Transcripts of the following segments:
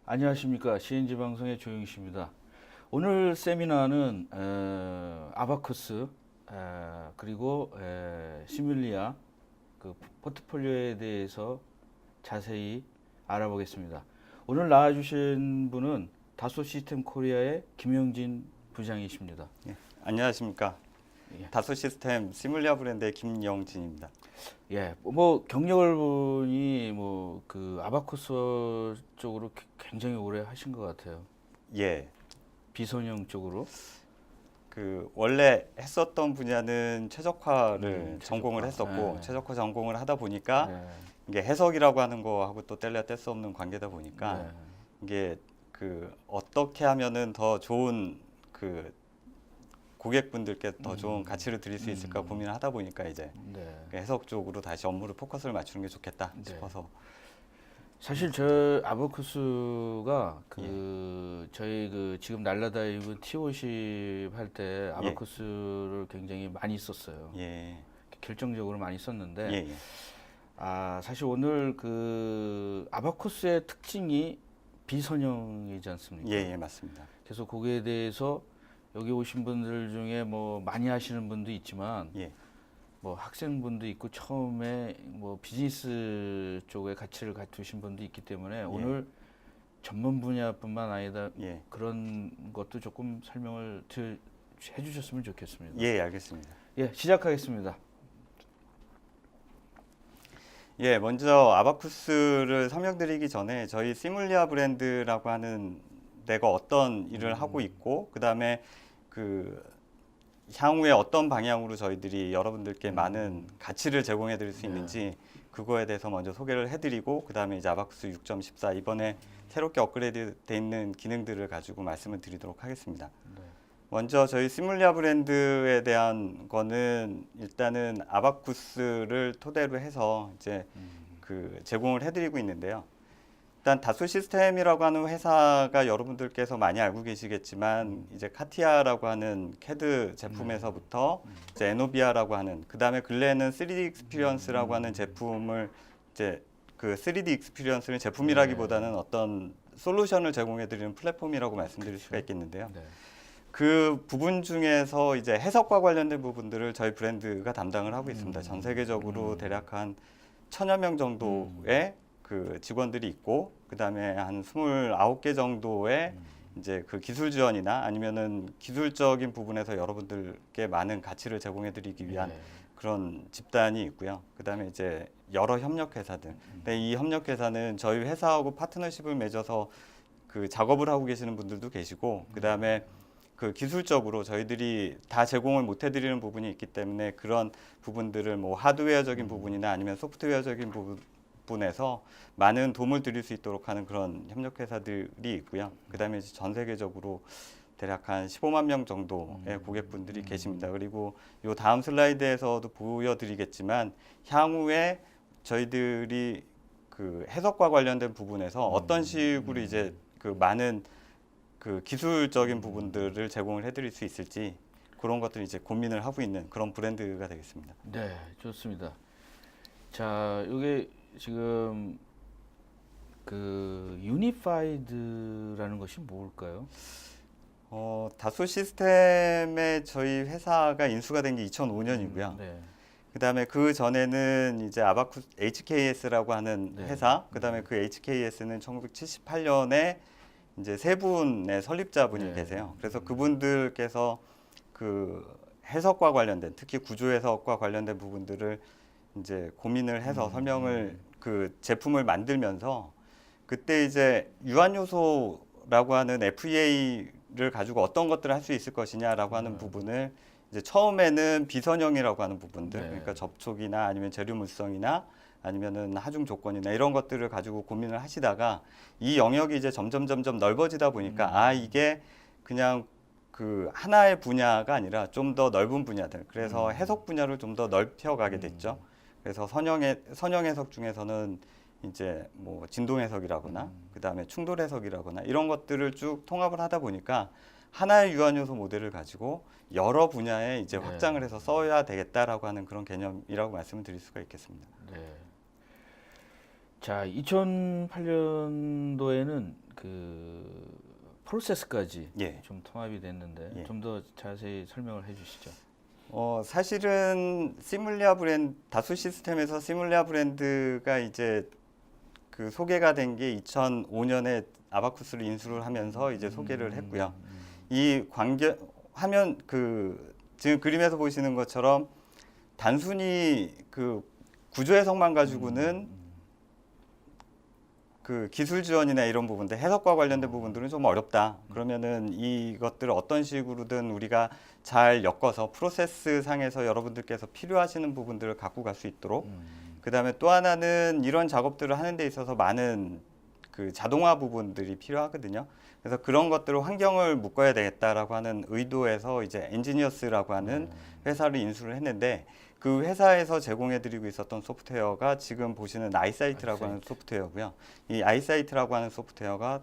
안녕하십니까. CNG 방송의 조영식입니다. 오늘 세미나는 아바쿠스 그리고 시뮬리아 그 포트폴리오에 대해서 자세히 알아보겠습니다. 오늘 나와주신 분은 다소 시스템 코리아의 김영진 부장이십니다. 예, 안녕하십니까. 예. 다소 시스템 시뮬리아 브랜드의 김영진입니다. 예, 뭐 경력을 보니 뭐 그 아바쿠스 쪽으로 굉장히 오래 하신 것 같아요. 예, 비선형 쪽으로. 그 원래 했었던 분야는 최적화를 최적화. 전공을 했었고 네. 최적화 전공을 하다 보니까 네. 이게 해석이라고 하는 거하고 또 뗄래야 뗄 수 없는 관계다 보니까 네. 이게 그 어떻게 하면은 더 좋은 그 고객분들께 더 좋은 가치를 드릴 수 있을까 고민을 하다 보니까 이제 네. 그 해석 쪽으로 다시 업무를 포커스를 맞추는 게 좋겠다 네. 싶어서 사실 저 아바쿠스가 그 저희 그 지금 날라다니는 T50 할 때 아바쿠스를 굉장히 많이 썼어요. 예, 결정적으로 많이 썼는데 예, 예. 사실 오늘 그 아바쿠스의 특징이 비선형이지 않습니까? 예, 예, 맞습니다. 그래서 거기에 대해서 여기 오신 분들 중에 뭐 많이 하시는 분도 있지만 예, 뭐 학생분도 있고 처음에 뭐 비즈니스 쪽에 가치를 갖추신 분도 있기 때문에 오늘 전문 분야뿐만 아니라 예. 그런 것도 조금 설명을 해주셨으면 좋겠습니다. 예, 알겠습니다. 예, 시작하겠습니다. 예, 먼저 아바쿠스를 설명드리기 전에 저희 시뮬리아 브랜드라고 하는 데가 어떤 일을 하고 있고, 그 다음에 그 향후에 어떤 방향으로 저희들이 여러분들께 많은 가치를 제공해 드릴 수 있는지 그거에 대해서 먼저 소개를 해드리고, 그 다음에 이제 아바쿠스 6.14 이번에 새롭게 업그레이드 돼 있는 기능들을 가지고 말씀을 드리도록 하겠습니다. 네. 먼저 저희 시뮬리아 브랜드에 대한 거는 일단은 아바쿠스를 토대로 해서 이제 그 제공을 해드리고 있는데요. 일단 다소 시스템이라고 하는 회사가 여러분들께서 많이 알고 계시겠지만 이제 카티아라고 하는 CAD 제품에서부터 이제 에노비아라고 하는, 그 다음에 근래에는 3D 익스피리언스라고 하는 제품을 이제 그 3D 익스피리언스는 제품이라기보다는 어떤 솔루션을 제공해드리는 플랫폼이라고 말씀드릴 수가 있겠는데요. 네. 그 부분 중에서 이제 해석과 관련된 부분들을 저희 브랜드가 담당을 하고 있습니다. 전 세계적으로 대략 한 1000여 명 정도의 그 직원들이 있고, 그 다음에 한 29개 정도의 이제 그 기술 지원이나 아니면은 기술적인 부분에서 여러분들께 많은 가치를 제공해 드리기 위한 그런 집단이 있고요. 그 다음에 이제 여러 협력 회사들. 근데 이 협력 회사는 저희 회사하고 파트너십을 맺어서 그 작업을 하고 계시는 분들도 계시고, 그 다음에 그 기술적으로 저희들이 다 제공을 못 해드리는 부분이 있기 때문에 그런 부분들을 뭐 하드웨어적인 부분이나 아니면 소프트웨어적인 부분에서 많은 도움을 드릴 수 있도록 하는 그런 협력회사들이 있고요. 그 다음에 전 세계적으로 대략 한 15만 명 정도의 고객분들이 계십니다. 그리고 요 다음 슬라이드에서도 보여드리겠지만 향후에 저희들이 그 해석과 관련된 부분에서 어떤 식으로 이제 그 많은 그 기술적인 부분들을 제공을 해드릴 수 있을지 그런 것들을 이제 고민을 하고 있는 그런 브랜드가 되겠습니다. 네, 좋습니다. 자, 이게 지금 그 유니파이드라는 것이 뭘까요? 다소 시스템에 저희 회사가 인수가 된 게 2005년이고요. 네. 그 다음에 그 전에는 이제 아바쿠스 HKS라고 하는 회사, 그 다음에 그 HKS는 1978년에 이제 세 분의 설립자분이 계세요. 그래서 그분들께서 그 해석과 관련된, 특히 구조 해석과 관련된 부분들을 이제 고민을 해서 설명을 그 제품을 만들면서 그때 이제 유한 요소라고 하는 FEA를 가지고 어떤 것들을 할 수 있을 것이냐라고 하는 부분을 이제 처음에는 비선형이라고 하는 부분들, 그러니까 접촉이나 아니면 재료 물성이나 아니면은 하중 조건이나 이런 것들을 가지고 고민을 하시다가 이 영역이 이제 점점 넓어지다 보니까 이게 그냥 그 하나의 분야가 아니라 좀 더 넓은 분야들, 그래서 해석 분야를 좀 더 넓혀가게 됐죠. 그래서 선형 해석 중에서는 이제 뭐 진동 해석이라거나 그 다음에 충돌 해석이라거나 이런 것들을 쭉 통합을 하다 보니까 하나의 유한 요소 모델을 가지고 여러 분야에 이제 확장을 해서 써야 되겠다라고 하는 그런 개념이라고 말씀을 드릴 수가 있겠습니다. 네. 자, 2008년도에는 그 프로세스까지 예. 좀 통합이 됐는데 예. 좀 더 자세히 설명을 해주시죠. 사실은 시뮬리아 브랜드 다수 시스템에서 시뮬리아 브랜드가 이제 그 소개가 된 게 2005년에 아바쿠스를 인수를 하면서 이제 소개를 했고요. 이 화면 지금 그림에서 보시는 것처럼 단순히 그 구조 해석만 가지고는 그 기술 지원이나 이런 부분들, 해석과 관련된 부분들은 좀 어렵다. 그러면은 이것들을 어떤 식으로든 우리가 잘 엮어서 프로세스 상에서 여러분들께서 필요하시는 부분들을 갖고 갈 수 있도록. 그 다음에 또 하나는 이런 작업들을 하는 데 있어서 많은 그 자동화 부분들이 필요하거든요. 그래서 그런 것들을 환경을 묶어야 되겠다라고 하는 의도에서 이제 엔지니어스라고 하는 회사를 인수를 했는데 그 회사에서 제공해드리고 있었던 소프트웨어가 지금 보시는 아이사이트라고 하는 소프트웨어고요. 이 아이사이트라고 하는 소프트웨어가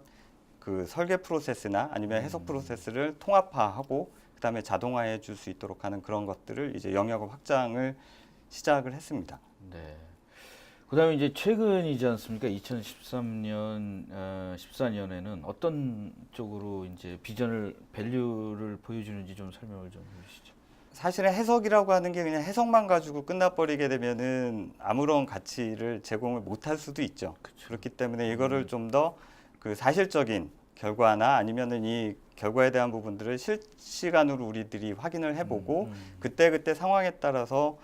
그 설계 프로세스나 아니면 해석 프로세스를 통합화하고 그다음에 자동화해 줄 수 있도록 하는 그런 것들을 이제 영역을 확장을 시작을 했습니다. 네. 그다음에 이제 최근이지 않습니까? 2013년, 14년에는 어떤 쪽으로 이제 비전을 밸류를 보여주는지 좀 설명을 좀 해주시죠. 사실은 해석이라고 하는 게 그냥 해석만 가지고 끝나버리게 되면은 아무런 가치를 제공을 못할 수도 있죠. 그쵸. 그렇기 때문에 이거를 좀 더 그 사실적인 결과나 아니면은 이 결과에 대한 부분들을 실시간으로 우리들이 확인을 해보고 그때 상황에 따라서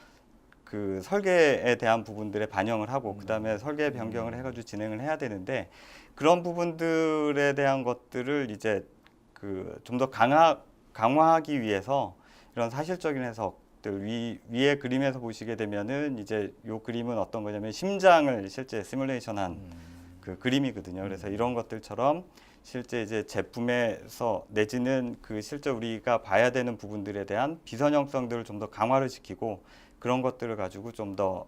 그 설계에 대한 부분들에 반영을 하고 그다음에 설계 변경을 해가지고 진행을 해야 되는데 그런 부분들에 대한 것들을 이제 그 좀 더 강화하기 위해서 이런 사실적인 해석들 위에 그림에서 보시게 되면은 이제 요 그림은 어떤 거냐면 심장을 실제 시뮬레이션한 그 그림이거든요. 그래서 이런 것들처럼 실제 이제 제품에서 내지는 그 실제 우리가 봐야 되는 부분들에 대한 비선형성들을 좀 더 강화를 시키고 그런 것들을 가지고 좀 더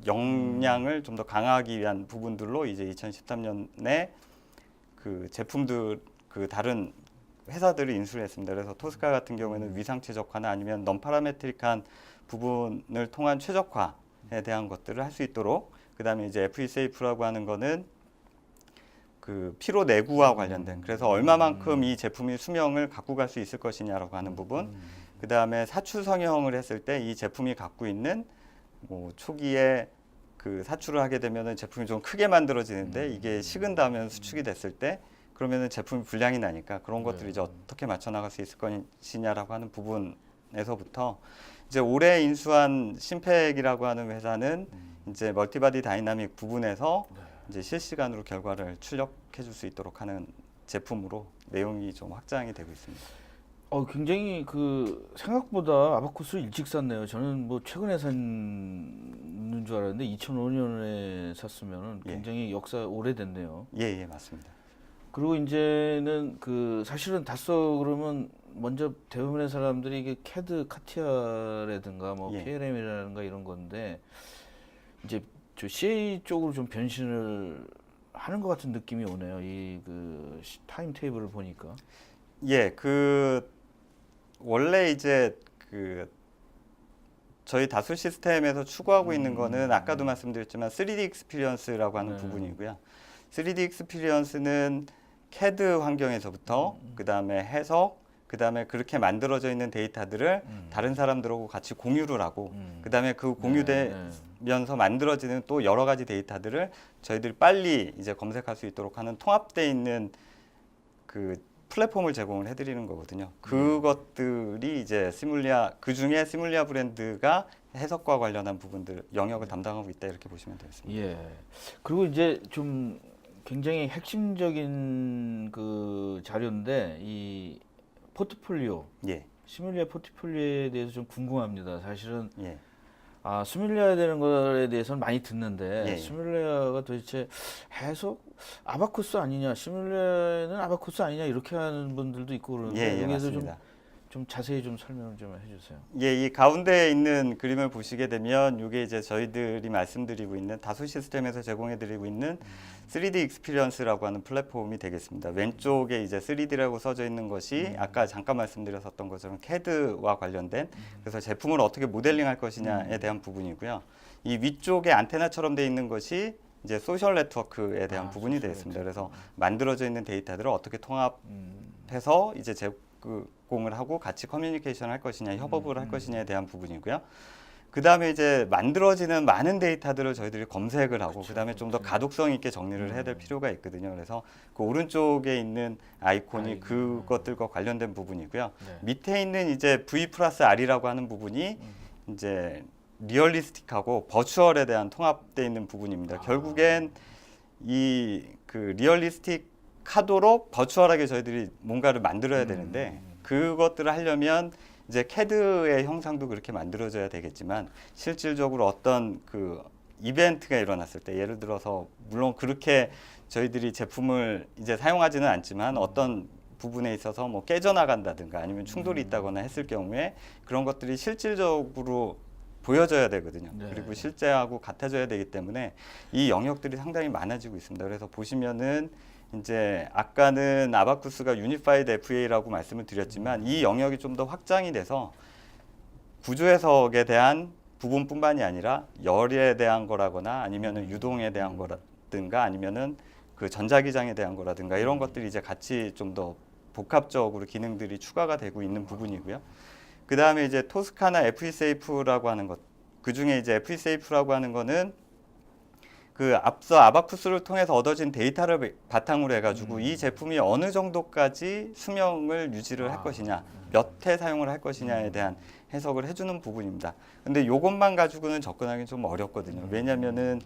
역량을 좀 더 강화하기 위한 부분들로 이제 2013년에 그 제품들 그 다른 회사들을 인수를 했습니다. 그래서 토스카 같은 경우에는 위상 최적화나 아니면 non-parametric한 부분을 통한 최적화에 대한 것들을 할 수 있도록 그다음에 이제 FESafe라고 하는 거는 그 피로 내구와 관련된 그래서 얼마만큼 이 제품이 수명을 갖고 갈 수 있을 것이냐라고 하는 부분 그 다음에 사출 성형을 했을 때 이 제품이 갖고 있는 뭐 초기에 그 사출을 하게 되면은 제품이 좀 크게 만들어지는데 이게 식은 다음에 수축이 됐을 때 그러면은 제품이 불량이 나니까 그런 것들을 이제 어떻게 맞춰 나갈 수 있을 것이냐라고 하는 부분에서부터 이제 올해 인수한 심팩이라고 하는 회사는 이제 멀티바디 다이나믹 부분에서 이제 실시간으로 결과를 출력해 줄 수 있도록 하는 제품으로 내용이 좀 확장이 되고 있습니다. 굉장히 그 생각보다 아바쿠스 일찍 샀네요. 저는 뭐 최근에 샀는 줄 알았는데 2005년에 샀으면은 굉장히 역사 오래됐네요. 예, 맞습니다. 그리고 이제는 그 사실은 닷서 그러면 먼저 대부분의 사람들이 이게 캐드 카티아라든가 뭐 PLM이라든가 이런 건데 이제 저 CA 쪽으로 좀 변신을 하는 것 같은 느낌이 오네요. 이 그 타임 테이블을 보니까. 그 원래 이제 그 저희 다수 시스템에서 추구하고 있는 거는 아까도 말씀드렸지만 3D 익스피리언스라고 하는 부분이고요. 3D 익스피리언스는 CAD 환경에서부터 그다음에 해석, 그다음에 그렇게 만들어져 있는 데이터들을 다른 사람들하고 같이 공유를 하고 그다음에 그 공유되면서 만들어지는 또 여러 가지 데이터들을 저희들이 빨리 이제 검색할 수 있도록 하는 통합되어 있는 그 플랫폼을 제공을 해드리는 거거든요. 그것들이 이제 그 중에 시뮬리아 브랜드가 해석과 관련한 부분들 영역을 담당하고 있다 이렇게 보시면 되겠습니다. 예. 그리고 이제 좀 굉장히 핵심적인 그 자료인데 이 포트폴리오, 시뮬리아 포트폴리오에 대해서 좀 궁금합니다. 사실은 시뮬리아에 되는 거에 대해서는 많이 듣는데 시뮬리아가 도대체 해석 아바쿠스 아니냐, 시뮬리아는 아바쿠스 아니냐 이렇게 하는 분들도 있고 그러는데 여기에서 좀 자세히 좀 설명을 좀 해주세요. 이 가운데에 있는 그림을 보시게 되면 이게 이제 저희들이 말씀드리고 있는 다수 시스템에서 제공해드리고 있는 3D 익스피리언스라고 하는 플랫폼이 되겠습니다. 왼쪽에 이제 3D라고 써져 있는 것이 아까 잠깐 말씀드렸었던 것처럼 CAD와 관련된 그래서 제품을 어떻게 모델링할 것이냐에 대한 부분이고요. 이 위쪽에 안테나처럼 되어 있는 것이 이제 소셜 네트워크에 대한 부분이 소셜 되겠습니다. 네트워크. 그래서 만들어져 있는 데이터들을 어떻게 통합해서 이제 제공을 하고 같이 커뮤니케이션 할 것이냐, 협업을 할 것이냐에 대한 부분이고요. 그 다음에 이제 만들어지는 많은 데이터들을 저희들이 검색을 하고 그 다음에 좀 더 가독성 있게 정리를 해야 될 필요가 있거든요. 그래서 그 오른쪽에 있는 아이콘이 그것들과 관련된 부분이고요. 네. 밑에 있는 이제 V 플러스 R이라고 하는 부분이 이제 리얼리스틱하고 버추얼에 대한 통합되어 있는 부분입니다. 결국엔 이 그 리얼리스틱하도록 버추얼하게 저희들이 뭔가를 만들어야 되는데 그것들을 하려면 이제 CAD의 형상도 그렇게 만들어져야 되겠지만 실질적으로 어떤 그 이벤트가 일어났을 때 예를 들어서 물론 그렇게 저희들이 제품을 이제 사용하지는 않지만 어떤 부분에 있어서 뭐 깨져나간다든가 아니면 충돌이 있다거나 했을 경우에 그런 것들이 실질적으로 보여져야 되거든요. 네. 그리고 실제하고 같아져야 되기 때문에 이 영역들이 상당히 많아지고 있습니다. 그래서 보시면은 이제 아까는 아바쿠스가 유니파이드 FEA라고 말씀을 드렸지만 이 영역이 좀 더 확장이 돼서 구조 해석에 대한 부분뿐만이 아니라 열에 대한 거라거나 아니면은 유동에 대한 거라든가 아니면은 그 전자기장에 대한 거라든가 이런 것들이 이제 같이 좀 더 복합적으로 기능들이 추가가 되고 있는 부분이고요. 그 다음에 이제 토스카나 FESafe라고 하는 것, 그 중에 이제 FESafe라고 하는 거는 그 앞서 아바쿠스를 통해서 얻어진 데이터를 바탕으로 해가지고 이 제품이 어느 정도까지 수명을 유지를 할 것이냐, 몇 회 사용을 할 것이냐에 대한 해석을 해주는 부분입니다. 근데 이것만 가지고는 접근하기 좀 어렵거든요. 왜냐면은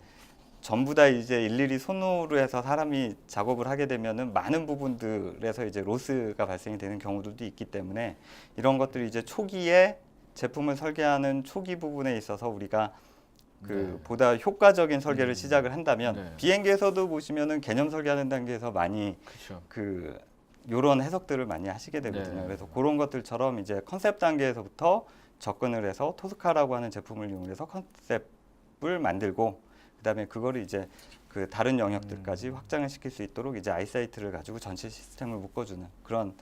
전부 다 이제 일일이 손으로 해서 사람이 작업을 하게 되면은 많은 부분들에서 이제 로스가 발생이 되는 경우들도 있기 때문에 이런 것들이 이제 초기에 제품을 설계하는 초기 부분에 있어서 우리가 그 보다 효과적인 설계를 시작을 한다면 비행기에서도 보시면은 개념 설계하는 단계에서 많이 그렇죠. 그 요런 해석들을 많이 하시게 되거든요. 네. 그래서 그런 것들처럼 이제 컨셉 단계에서부터 접근을 해서 토스카라고 하는 제품을 이용해서 컨셉을 만들고 그다음에 그거를 이제 그 다른 영역들까지 확장을 시킬 수 있도록 이제 아이사이트를 가지고 전체 시스템을 묶어주는 그런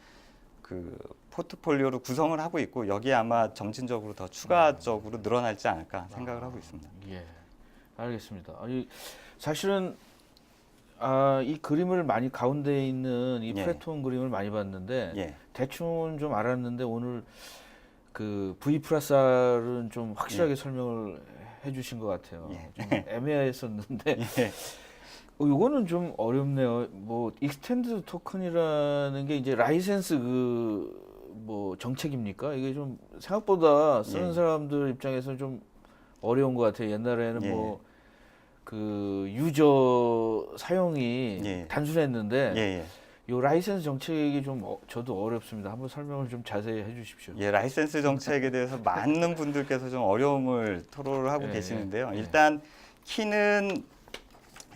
그 포트폴리오로 구성을 하고 있고 여기에 아마 점진적으로 더 추가적으로 늘어날지 않을까 생각을 하고 있습니다. 예, 알겠습니다. 사실은 이 그림을 많이 가운데 있는 이 예. 플랫폼 그림을 많이 봤는데 예. 대충은 좀 알았는데 오늘 그 V 플러스 R은 좀 확실하게 설명을 해주신 것 같아요. 예. 좀 애매했었는데 예. 이거는 좀 어렵네요. 뭐 익스텐드 토큰이라는 게 이제 라이센스 그 뭐 정책입니까? 이게 좀 생각보다 쓰는 예. 사람들 입장에서는 좀 어려운 것 같아요. 옛날에는 예. 뭐 그 유저 사용이 예. 단순했는데 예. 이 라이센스 정책이 좀 저도 어렵습니다. 한번 설명을 좀 자세히 해주십시오. 예, 라이센스 정책에 대해서 많은 분들께서 좀 어려움을 토로를 하고 예, 계시는데요. 예. 일단 키는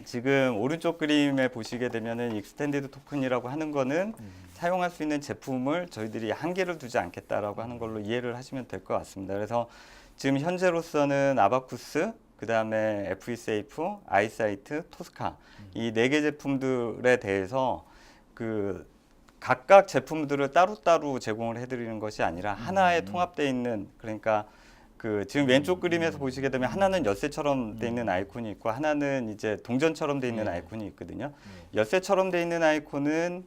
지금 오른쪽 그림에 보시게 되면은 익스텐디드 토큰이라고 하는 거는 사용할 수 있는 제품을 저희들이 한계를 두지 않겠다라고 하는 걸로 이해를 하시면 될 것 같습니다. 그래서 지금 현재로서는 아바쿠스, 그 다음에 FESafe, 아이사이트, 토스카 이 4개 제품들에 대해서 그 각각 제품들을 따로따로 제공을 해드리는 것이 아니라 하나에 통합되어 있는 그러니까 그 지금 왼쪽 그림에서 보시게 되면 하나는 열쇠처럼 돼 있는 아이콘이 있고 하나는 이제 동전처럼 돼 있는 아이콘이 있거든요. 열쇠처럼 돼 있는 아이콘은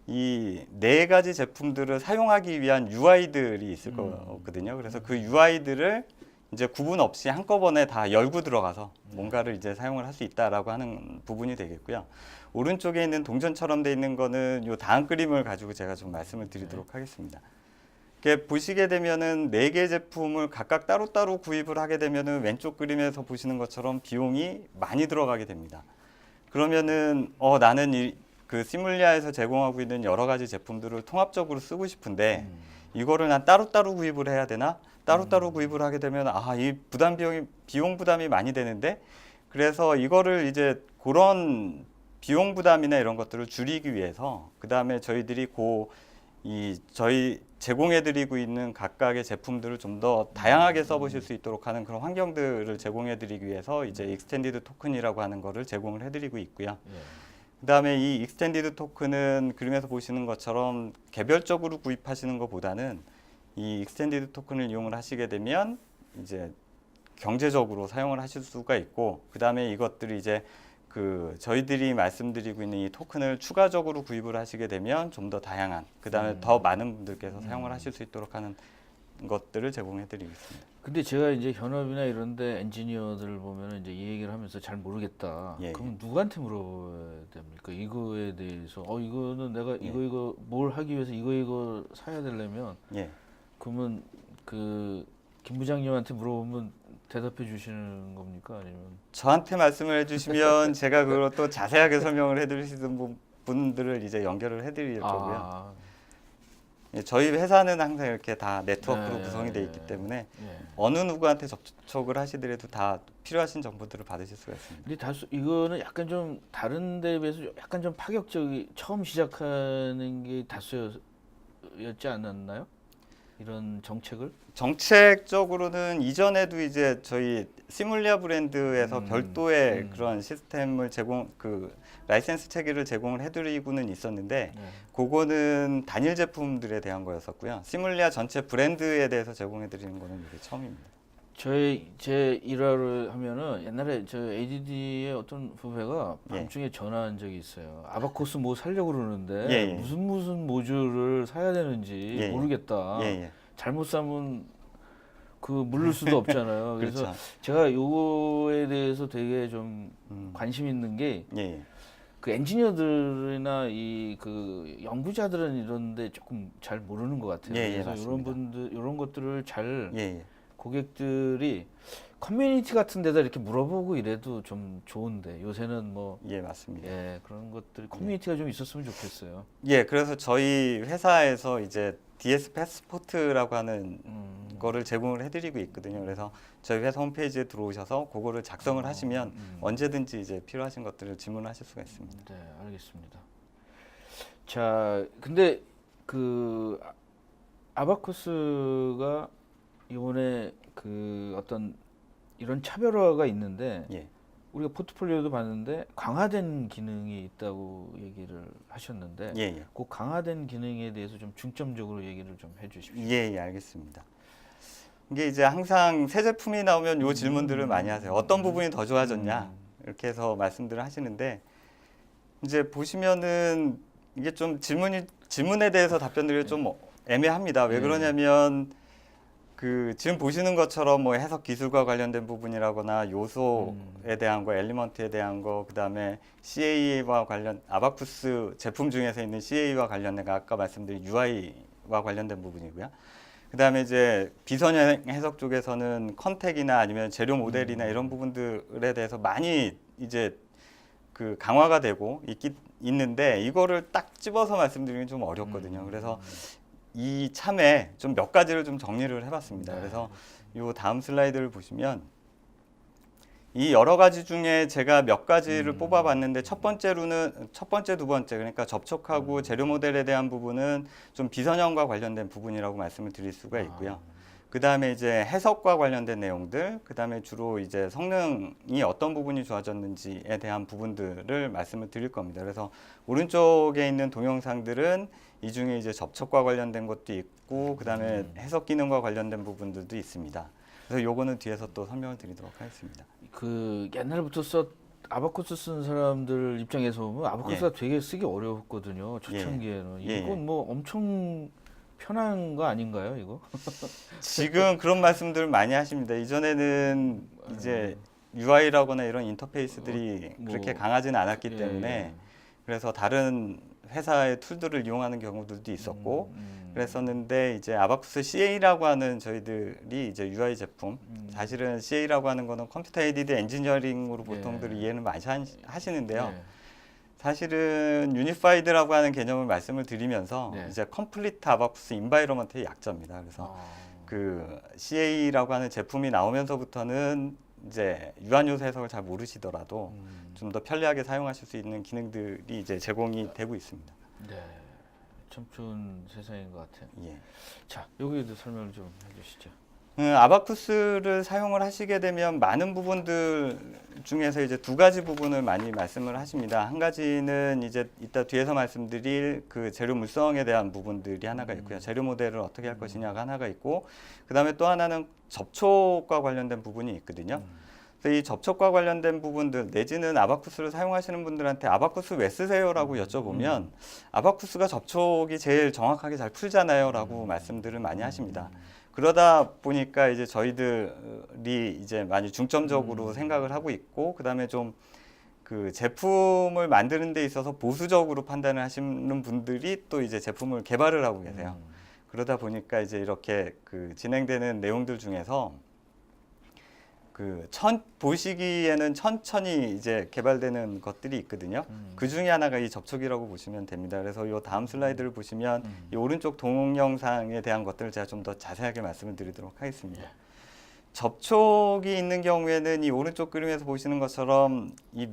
이 4가지 제품들을 사용하기 위한 UI들이 있을 거거든요. 그래서 그 UI들을 이제 구분 없이 한꺼번에 다 열고 들어가서 뭔가를 이제 사용을 할 수 있다라고 하는 부분이 되겠고요. 오른쪽에 있는 동전처럼 돼 있는 거는 요 다음 그림을 가지고 제가 좀 말씀을 드리도록 하겠습니다. 이렇게 보시게 되면은 4개 제품을 각각 따로따로 구입을 하게 되면은 왼쪽 그림에서 보시는 것처럼 비용이 많이 들어가게 됩니다. 그러면은 나는 그 시뮬리아에서 제공하고 있는 여러 가지 제품들을 통합적으로 쓰고 싶은데 이거를 난 따로따로 구입을 해야 되나? 따로따로 구입을 하게 되면 이 비용 부담이 많이 되는데 그래서 이거를 이제 그런 비용 부담이나 이런 것들을 줄이기 위해서 그 다음에 저희들이 저희 제공해드리고 있는 각각의 제품들을 좀 더 다양하게 써보실 수 있도록 하는 그런 환경들을 제공해드리기 위해서 이제 익스텐디드 토큰이라고 하는 거를 제공을 해드리고 있고요. 그 다음에 이 익스텐디드 토큰은 그림에서 보시는 것처럼 개별적으로 구입하시는 것보다는 이 익스텐디드 토큰을 이용을 하시게 되면 이제 경제적으로 사용을 하실 수가 있고 그 다음에 이것들이 이제 그 저희들이 말씀드리고 있는 이 토큰을 추가적으로 구입을 하시게 되면 좀 더 다양한, 그다음에 더 많은 분들께서 사용을 하실 수 있도록 하는 것들을 제공해 드리고 있습니다. 근데 제가 이제 현업이나 이런데 엔지니어들을 보면 이제 이 얘기를 하면서 잘 모르겠다. 예, 그럼 누구한테 물어봐야 됩니까? 이거에 대해서 이거는 내가 이거 뭘 하기 위해서 이거 사야 되려면 예. 그러면 그 김 부장님한테 물어보면 대답해 주시는 겁니까? 아니면 저한테 말씀을 해주시면 제가 그걸 또 자세하게 설명을 해드리시는 분들을 이제 연결을 해드리려고요. 예, 저희 회사는 항상 이렇게 다 네트워크로 구성이 되어 있기 때문에 어느 누구한테 접촉을 하시더라도 다 필요하신 정보들을 받으실 수가 있습니다. 근데 이거는 약간 좀 다른 데에 비해서 약간 좀 파격적이 처음 시작하는 게 다수였지 않았나요? 이런 정책을? 정책적으로는 이전에도 이제 저희 시뮬리아 브랜드에서 별도의 그런 시스템을 라이센스 체계를 제공을 해드리고는 있었는데 그거는 단일 제품들에 대한 거였었고요. 시뮬리아 전체 브랜드에 대해서 제공해드리는 거는 이게 처음입니다. 제 일화를 하면은 옛날에 저 ADD의 어떤 후배가 밤중에 전화한 적이 있어요. 아바코스 뭐 사려고 그러는데 무슨 모듈을 사야 되는지 모르겠다. 잘못 사면 그 물을 수도 없잖아요. 그래서 그렇죠. 제가 요거에 대해서 되게 좀 관심 있는 게 그 엔지니어들이나 그 연구자들은 이런데 조금 잘 모르는 것 같아요. 그래서 이런 것들을 잘 고객들이 커뮤니티 같은 데다 이렇게 물어보고 이래도 좀 좋은데 요새는 뭐 맞습니다. 그런 것들 커뮤니티가 좀 있었으면 좋겠어요. 그래서 저희 회사에서 이제 DS 패스포트라고 하는 거를 제공을 해드리고 있거든요. 그래서 저희 회사 홈페이지에 들어오셔서 그거를 작성을 하시면 언제든지 이제 필요하신 것들을 질문하실 수가 있습니다. 네, 알겠습니다. 자, 근데 그 아바쿠스가 이번에 그 어떤 이런 차별화가 있는데 우리가 포트폴리오도 봤는데 강화된 기능이 있다고 얘기를 하셨는데 그 강화된 기능에 대해서 좀 중점적으로 얘기를 좀 해주십시오. 알겠습니다. 이게 이제 항상 새 제품이 나오면 요 질문들을 많이 하세요. 어떤 부분이 더 좋아졌냐 이렇게 해서 말씀들을 하시는데 이제 보시면은 이게 좀 질문에 대해서 답변드리기 좀 애매합니다. 왜 그러냐면 지금 보시는 것처럼 뭐 해석 기술과 관련된 부분이라거나 요소에 대한 거, 엘리먼트에 대한 거, 그다음에 CA와 아바쿠스 제품 중에서 있는 CA와 관련된 거, 아까 말씀드린 UI와 관련된 부분이고요. 그다음에 이제 비선형 해석 쪽에서는 컨택이나 아니면 재료 모델이나 이런 부분들에 대해서 많이 이제 그 강화가 되고 있는데 이거를 딱 집어서 말씀드리긴 좀 어렵거든요. 그래서 이 참에 좀 몇 가지를 좀 정리를 해봤습니다. 그래서 요 다음 슬라이드를 보시면 이 여러 가지 중에 제가 몇 가지를 뽑아봤는데 첫 번째, 두 번째, 그러니까 접촉하고 재료 모델에 대한 부분은 좀 비선형과 관련된 부분이라고 말씀을 드릴 수가 있고요. 그 다음에 이제 해석과 관련된 내용들, 그 다음에 주로 이제 성능이 어떤 부분이 좋아졌는지에 대한 부분들을 말씀을 드릴 겁니다. 그래서 오른쪽에 있는 동영상들은 이 중에 이제 접촉과 관련된 것도 있고, 그 다음에 해석 기능과 관련된 부분들도 있습니다. 그래서 요거는 뒤에서 또 설명을 드리도록 하겠습니다. 그 옛날부터 아바쿠스 쓴 사람들 입장에서 보면 아바쿠스가 되게 쓰기 어려웠거든요. 초창기에는. 이건 뭐 엄청 편한 거 아닌가요, 이거? 지금 그런 말씀들 많이 하십니다. 이전에는 이제 UI라거나 이런 인터페이스들이 그렇게 강하지는 않았기 때문에 그래서 다른 회사의 툴들을 이용하는 경우들도 있었고 그랬었는데 이제 아바쿠스 CA라고 하는 저희들이 이제 UI 제품 사실은 CA라고 하는 거는 컴퓨터 에이디드 엔지니어링으로 보통들 이해는 많이 하시는데요. 사실은 유니파이드라고 하는 개념을 말씀을 드리면서 이제 컴플리트 아바쿠스 인바이러먼트의 약자입니다. 그래서 그 CA라고 하는 제품이 나오면서부터는 이제 유한요소 해석을 잘 모르시더라도 좀 더 편리하게 사용하실 수 있는 기능들이 이제 제공이 되고 있습니다. 네, 참 좋은 세상인 것 같아요. 자, 여기에도 설명을 좀 해주시죠. 아바쿠스를 사용을 하시게 되면 많은 부분들 중에서 이제 두 가지 부분을 많이 말씀을 하십니다. 한 가지는 이제 이따 뒤에서 말씀드릴 그 재료 물성에 대한 부분들이 하나가 있고요. 재료 모델을 어떻게 할 것이냐가 하나가 있고, 그 다음에 또 하나는 접촉과 관련된 부분이 있거든요. 그래서 이 접촉과 관련된 부분들 내지는 아바쿠스를 사용하시는 분들한테 아바쿠스 왜 쓰세요라고 여쭤보면 아바쿠스가 접촉이 제일 정확하게 잘 풀잖아요라고 말씀들을 많이 하십니다. 그러다 보니까 이제 저희들이 이제 많이 중점적으로 생각을 하고 있고, 그다음에 좀 그 제품을 만드는 데 있어서 보수적으로 판단을 하시는 분들이 또 이제 제품을 개발을 하고 계세요. 그러다 보니까 이제 이렇게 그 진행되는 내용들 중에서 보시기에는 천천히 이제 개발되는 것들이 있거든요. 그 중에 하나가 이 접촉이라고 보시면 됩니다. 그래서 이 다음 슬라이드를 보시면 이 오른쪽 동영상에 대한 것들을 제가 좀 더 자세하게 말씀을 드리도록 하겠습니다. 접촉이 있는 경우에는 이 오른쪽 그림에서 보시는 것처럼 이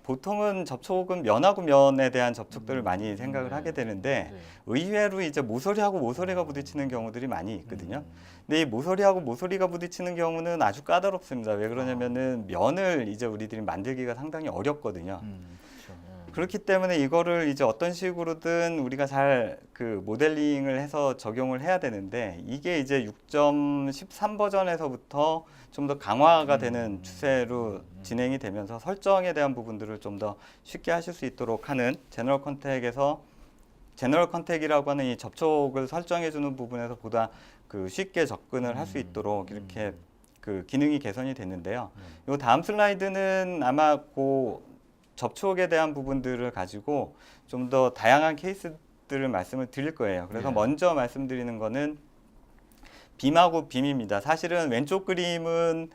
보통은 접촉은 면하고 면에 대한 접촉들을 많이 생각을 하게 되는데 의외로 이제 모서리하고 모서리가 부딪히는 경우들이 많이 있거든요. 근데 이 모서리하고 모서리가 부딪히는 경우는 아주 까다롭습니다. 왜 그러냐면은 면을 이제 우리들이 만들기가 상당히 어렵거든요. 그렇기 때문에 이거를 이제 어떤 식으로든 우리가 잘 그 모델링을 해서 적용을 해야 되는데, 이게 이제 6.13 버전에서부터 좀 더 강화가 되는 추세로 진행이 되면서 설정에 대한 부분들을 좀 더 쉽게 하실 수 있도록 하는 제너럴 컨택이라고 하는 이 접촉을 설정해 주는 부분에서 보다 그 쉽게 접근을 할 수 있도록 이렇게 그 기능이 개선이 됐는데요. 요 다음 슬라이드는 아마 그 접촉에 대한 부분들을 가지고 좀 더 다양한 케이스들을 말씀을 드릴 거예요. 그래서 먼저 말씀드리는 거는 빔하고 빔입니다. 사실은 왼쪽 그림은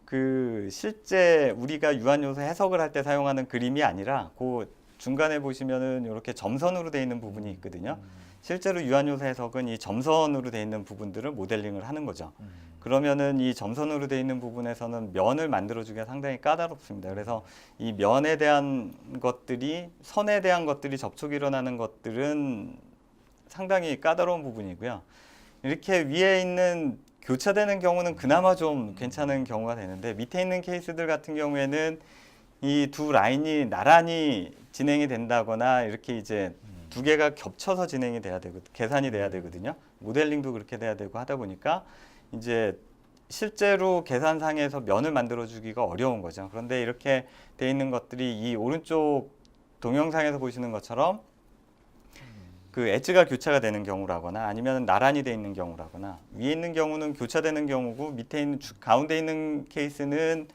그 실제 우리가 유한요소 해석을 할 때 사용하는 그림이 아니라 그 중간에 보시면은 이렇게 점선으로 되어 있는 부분이 있거든요. 실제로 유한요소 해석은 이 점선으로 되어 있는 부분들을 모델링을 하는 거죠. 그러면은 이 점선으로 되어 있는 부분에서는 면을 만들어주기가 상당히 까다롭습니다. 그래서 이 면에 대한 것들이, 선에 대한 것들이 접촉이 일어나는 것들은 상당히 까다로운 부분이고요. 이렇게 위에 있는 교차되는 경우는 그나마 좀 괜찮은 경우가 되는데, 밑에 있는 케이스들 같은 경우에는 이 두 라인이 나란히 진행이 된다거나 이렇게 이제 두 개가 겹쳐서 진행이 돼야 되고 계산이 돼야 되거든요. 모델링도 그렇게 돼야 되고 하다 보니까 이제 실제로 계산상에서 면을 만들어 주기가 어려운 거죠. 그런데 이렇게 돼 있는 것들이 이 오른쪽 동영상에서 보시는 것처럼 그 엣지가 교차가 되는 경우라거나 아니면 나란히 돼 있는 경우라거나, 위에 있는 경우는 교차되는 경우고 밑에 있는 가운데 있는 케이스는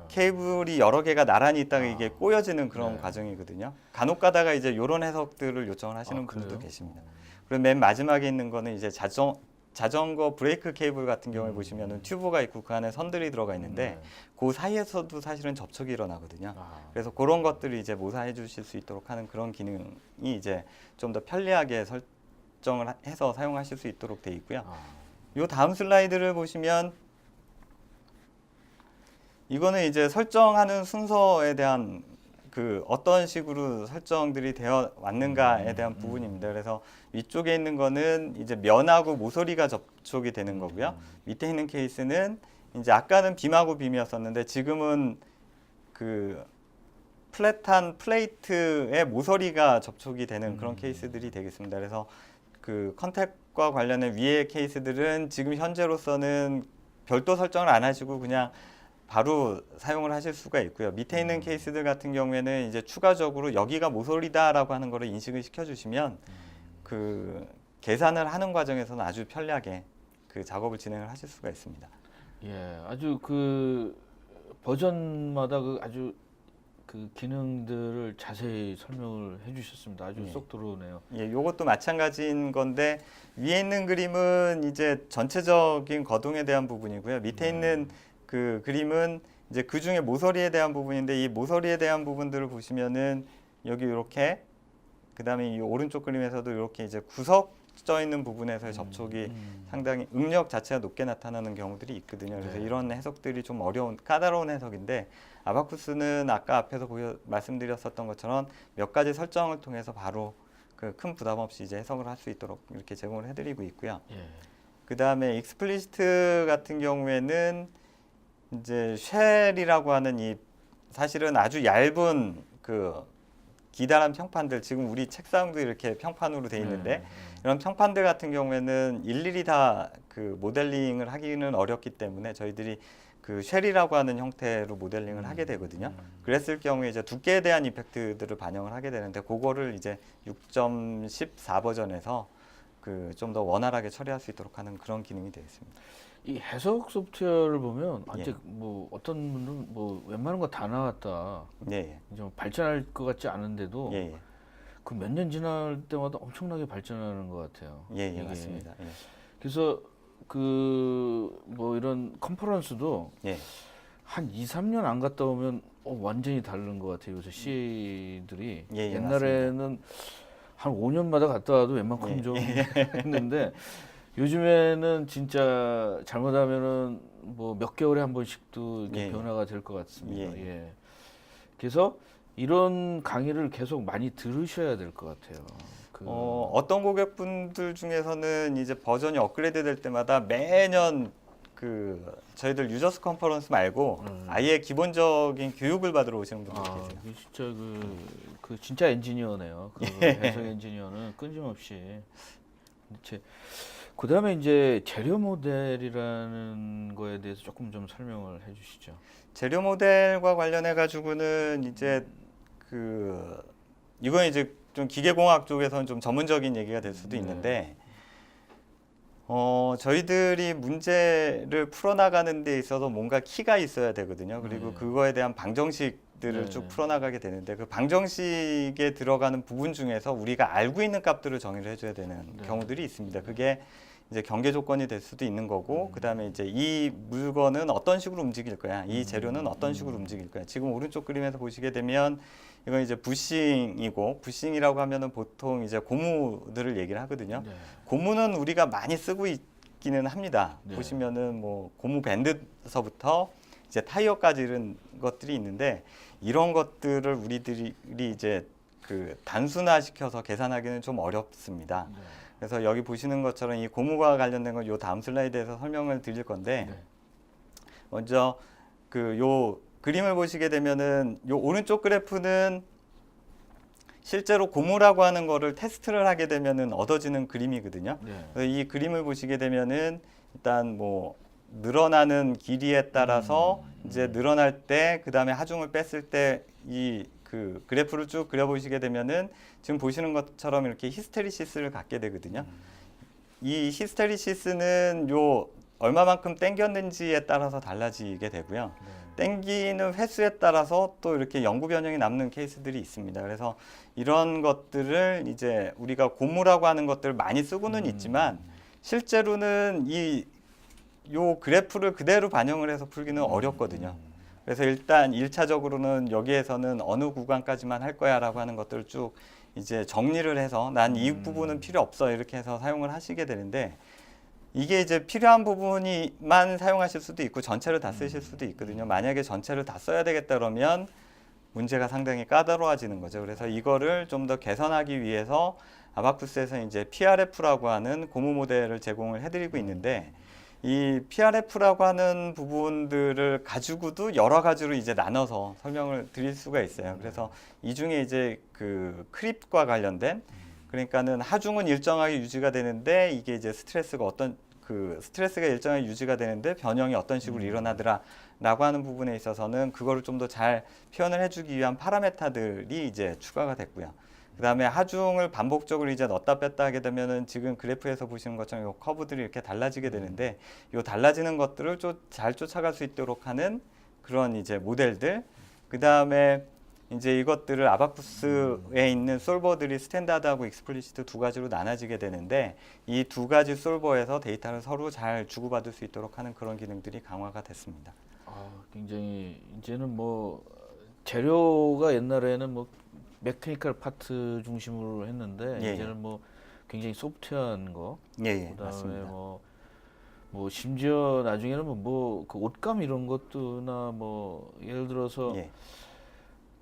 케이블이 여러 개가 나란히 있다가 이게 꼬여지는 그런 과정이거든요. 간혹 가다가 이제 이런 해석들을 요청을 하시는 분들도 계십니다. 그리고 맨 마지막에 있는 거는 이제 자전거 브레이크 케이블 같은 경우에 보시면은 튜브가 있고 그 안에 선들이 들어가 있는데 그 사이에서도 사실은 접촉이 일어나거든요. 그래서 그런 것들을 이제 모사해 주실 수 있도록 하는 그런 기능이 이제 좀 더 편리하게 설정을 해서 사용하실 수 있도록 되어 있고요. 요 다음 슬라이드를 보시면 이거는 이제 설정하는 순서에 대한 그 어떤 식으로 설정들이 되어 왔는가에 대한 부분입니다. 그래서 위쪽에 있는 거는 이제 면하고 모서리가 접촉이 되는 거고요. 밑에 있는 케이스는 이제 아까는 빔하고 빔이었었는데 지금은 그 플랫한 플레이트에 모서리가 접촉이 되는 그런 케이스들이 되겠습니다. 그래서 그 컨택과 관련된 위의 케이스들은 지금 현재로서는 별도 설정을 안 하시고 그냥 바로 사용을 하실 수가 있고요. 밑에 있는 케이스들 같은 경우에는 이제 추가적으로 여기가 모서리다라고 하는 거를 인식을 시켜주시면 그 계산을 하는 과정에서는 아주 편리하게 그 작업을 진행을 하실 수가 있습니다. 예, 아주 그 버전마다 그 아주 그 기능들을 자세히 설명을 해주셨습니다. 아주 쏙 들어오네요. 예, 요것도 마찬가지인 건데 위에 있는 그림은 이제 전체적인 거동에 대한 부분이고요. 밑에 있는 그 그림은 이제 그 중에 모서리에 대한 부분인데 이 모서리에 대한 부분들을 보시면은 여기 이렇게 그다음에 이 오른쪽 그림에서도 이렇게 이제 구석져 있는 부분에서의 접촉이 상당히 응력 자체가 높게 나타나는 경우들이 있거든요. 그래서 이런 해석들이 좀 까다로운 해석인데 아바쿠스는 아까 앞에서 말씀드렸었던 것처럼 몇 가지 설정을 통해서 바로 그 큰 부담 없이 이제 해석을 할 수 있도록 이렇게 제공을 해드리고 있고요. 그다음에 익스플리시트 같은 경우에는 이제 쉘이라고 하는 이 사실은 아주 얇은 그 기다란 평판들, 지금 우리 책상도 이렇게 평판으로 돼 있는데 이런 평판들 같은 경우에는 일일이 다 그 모델링을 하기는 어렵기 때문에 저희들이 그 쉘이라고 하는 형태로 모델링을 하게 되거든요. 그랬을 경우에 이제 두께에 대한 이펙트들을 반영을 하게 되는데 그거를 이제 6.14 버전에서 그 좀 더 원활하게 처리할 수 있도록 하는 그런 기능이 되어 있습니다. 이 해석 소프트웨어를 보면 예. 이제 뭐 어떤 분은 뭐 웬만한 거 다 나왔다. 예, 이제 뭐 발전할 것 같지 않은데도 예, 예, 그 몇 년 지날 때마다 엄청나게 발전하는 것 같아요. 예, 예, 이게. 맞습니다. 예, 그래서 그 뭐 이런 컨퍼런스도 예, 한 2, 3년 안 갔다 오면 완전히 다른 것 같아요. 요새 CA들이 예, 예, 옛날에는 한 5년마다 갔다 와도 웬만큼 예, 좀 했는데 요즘에는 진짜 잘못하면은 뭐 몇 개월에 한 번씩도 이렇게 예, 변화가 될 것 같습니다. 예. 예. 그래서 이런 강의를 계속 많이 들으셔야 될 것 같아요. 어떤 고객분들 중에서는 이제 버전이 업그레이드 될 때마다 매년 그 저희들 유저스 컨퍼런스 말고 아예 기본적인 교육을 받으러 오시는 분들 계세요. 이게 진짜 그 진짜 엔지니어네요. 그 해석 엔지니어는 끊임없이. 그다음에 이제 재료 모델이라는 거에 대해서 조금 좀 설명을 해주시죠. 재료 모델과 관련해 가지고는 이제 그 이건 이제 좀 기계공학 쪽에서는 좀 전문적인 얘기가 될 수도 있는데 저희들이 문제를 풀어나가는 데 있어서 뭔가 키가 있어야 되거든요. 그리고 그거에 대한 방정식들을 쭉 풀어나가게 되는데 그 방정식에 들어가는 부분 중에서 우리가 알고 있는 값들을 정의를 해줘야 되는 경우들이 있습니다. 그게 이제 경계 조건이 될 수도 있는 거고, 그 다음에 이제 이 물건은 어떤 식으로 움직일 거야, 이 재료는 어떤 식으로 움직일 거야. 지금 오른쪽 그림에서 보시게 되면 이건 이제 부싱이고, 부싱이라고 하면은 보통 이제 고무들을 얘기를 하거든요. 고무는 우리가 많이 쓰고 있기는 합니다. 보시면은 뭐 고무 밴드서부터 이제 타이어까지 이런 것들이 있는데 이런 것들을 우리들이 이제 그 단순화시켜서 계산하기는 좀 어렵습니다. 그래서 여기 보시는 것처럼 이 고무와 관련된 건 요 다음 슬라이드에서 설명을 드릴 건데 먼저 그 요 그림을 보시게 되면은 요 오른쪽 그래프는 실제로 고무라고 하는 거를 테스트를 하게 되면은 얻어지는 그림이거든요. 그래서 이 그림을 보시게 되면은 일단 뭐 늘어나는 길이에 따라서 이제 늘어날 때 그다음에 하중을 뺐을 때 이 그 그래프를 쭉 그려보시게 되면은 지금 보시는 것처럼 이렇게 히스테리시스를 갖게 되거든요. 이 히스테리시스는 요 얼마만큼 땡겼는지에 따라서 달라지게 되고요. 땡기는 횟수에 따라서 또 이렇게 영구 변형이 남는 케이스들이 있습니다. 그래서 이런 것들을 이제 우리가 고무라고 하는 것들을 많이 쓰고는 있지만 실제로는 요 그래프를 그대로 반영을 해서 풀기는 어렵거든요. 그래서 일단 1차적으로는 여기에서는 어느 구간까지만 할 거야 라고 하는 것들을 쭉 이제 정리를 해서 난 이 부분은 필요 없어 이렇게 해서 사용을 하시게 되는데 이게 이제 필요한 부분이만 사용하실 수도 있고 전체를 다 쓰실 수도 있거든요. 만약에 전체를 다 써야 되겠다 그러면 문제가 상당히 까다로워지는 거죠. 그래서 이거를 좀 더 개선하기 위해서 아바쿠스에서 이제 PRF라고 하는 고무 모델을 제공을 해드리고 있는데 이 PRF라고 하는 부분들을 가지고도 여러 가지로 이제 나눠서 설명을 드릴 수가 있어요. 그래서 이 중에 이제 그 크립과 관련된 그러니까는 하중은 일정하게 유지가 되는데 이게 이제 스트레스가 일정하게 유지가 되는데 변형이 어떤 식으로 일어나더라라고 하는 부분에 있어서는 그거를 좀 더 잘 표현을 해주기 위한 파라메타들이 이제 추가가 됐고요. 그 다음에 하중을 반복적으로 이제 넣었다 뺐다 하게 되면은 지금 그래프에서 보시는 것처럼 요 커브들이 이렇게 달라지게 되는데 요 달라지는 것들을 잘 쫓아갈 수 있도록 하는 그런 이제 모델들. 그 다음에 이제 이것들을 아바쿠스에 있는 솔버들이 스탠다드하고 익스플리시트 두 가지로 나눠지게 되는데 이 두 가지 솔버에서 데이터를 서로 잘 주고받을 수 있도록 하는 그런 기능들이 강화가 됐습니다. 굉장히 이제는 뭐 재료가 옛날에는 뭐 메카니컬 파트 중심으로 했는데 이제는 뭐 굉장히 소프트웨어한 거, 그다음에 맞습니다. 뭐 심지어 나중에는 뭐 그 옷감 이런 것도나 뭐 예를 들어서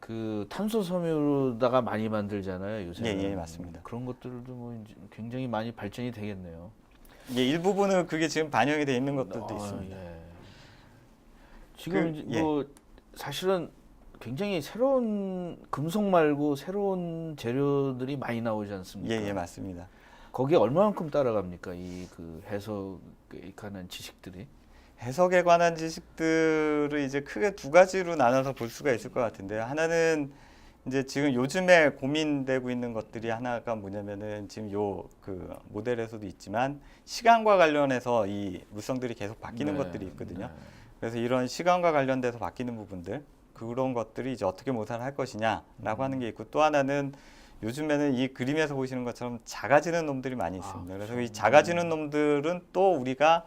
그 탄소 섬유로다가 많이 만들잖아요 요새는. 맞습니다. 그런 것들도 뭐 이제 굉장히 많이 발전이 되겠네요. 일부분은 그게 지금 반영이 되어 있는 것들도 있습니다. 지금 뭐 사실은 굉장히 새로운 금속 말고 새로운 재료들이 많이 나오지 않습니까? 맞습니다. 거기에 얼마만큼 따라갑니까? 이 그 해석하는 지식들이? 해석에 관한 지식들을 이제 크게 두 가지로 나눠서 볼 수가 있을 것 같은데요. 하나는 이제 지금 요즘에 고민되고 있는 것들이 하나가 뭐냐면은 지금 요 그 모델에서도 있지만 시간과 관련해서 이 물성들이 계속 바뀌는 네, 것들이 있거든요. 네. 그래서 이런 시간과 관련돼서 바뀌는 부분들 그런 것들이 이제 어떻게 모사를 할 것이냐라고 하는 게 있고 또 하나는 요즘에는 이 그림에서 보시는 것처럼 작아지는 놈들이 많이 있습니다. 그래서 그렇죠. 이 작아지는 놈들은 또 우리가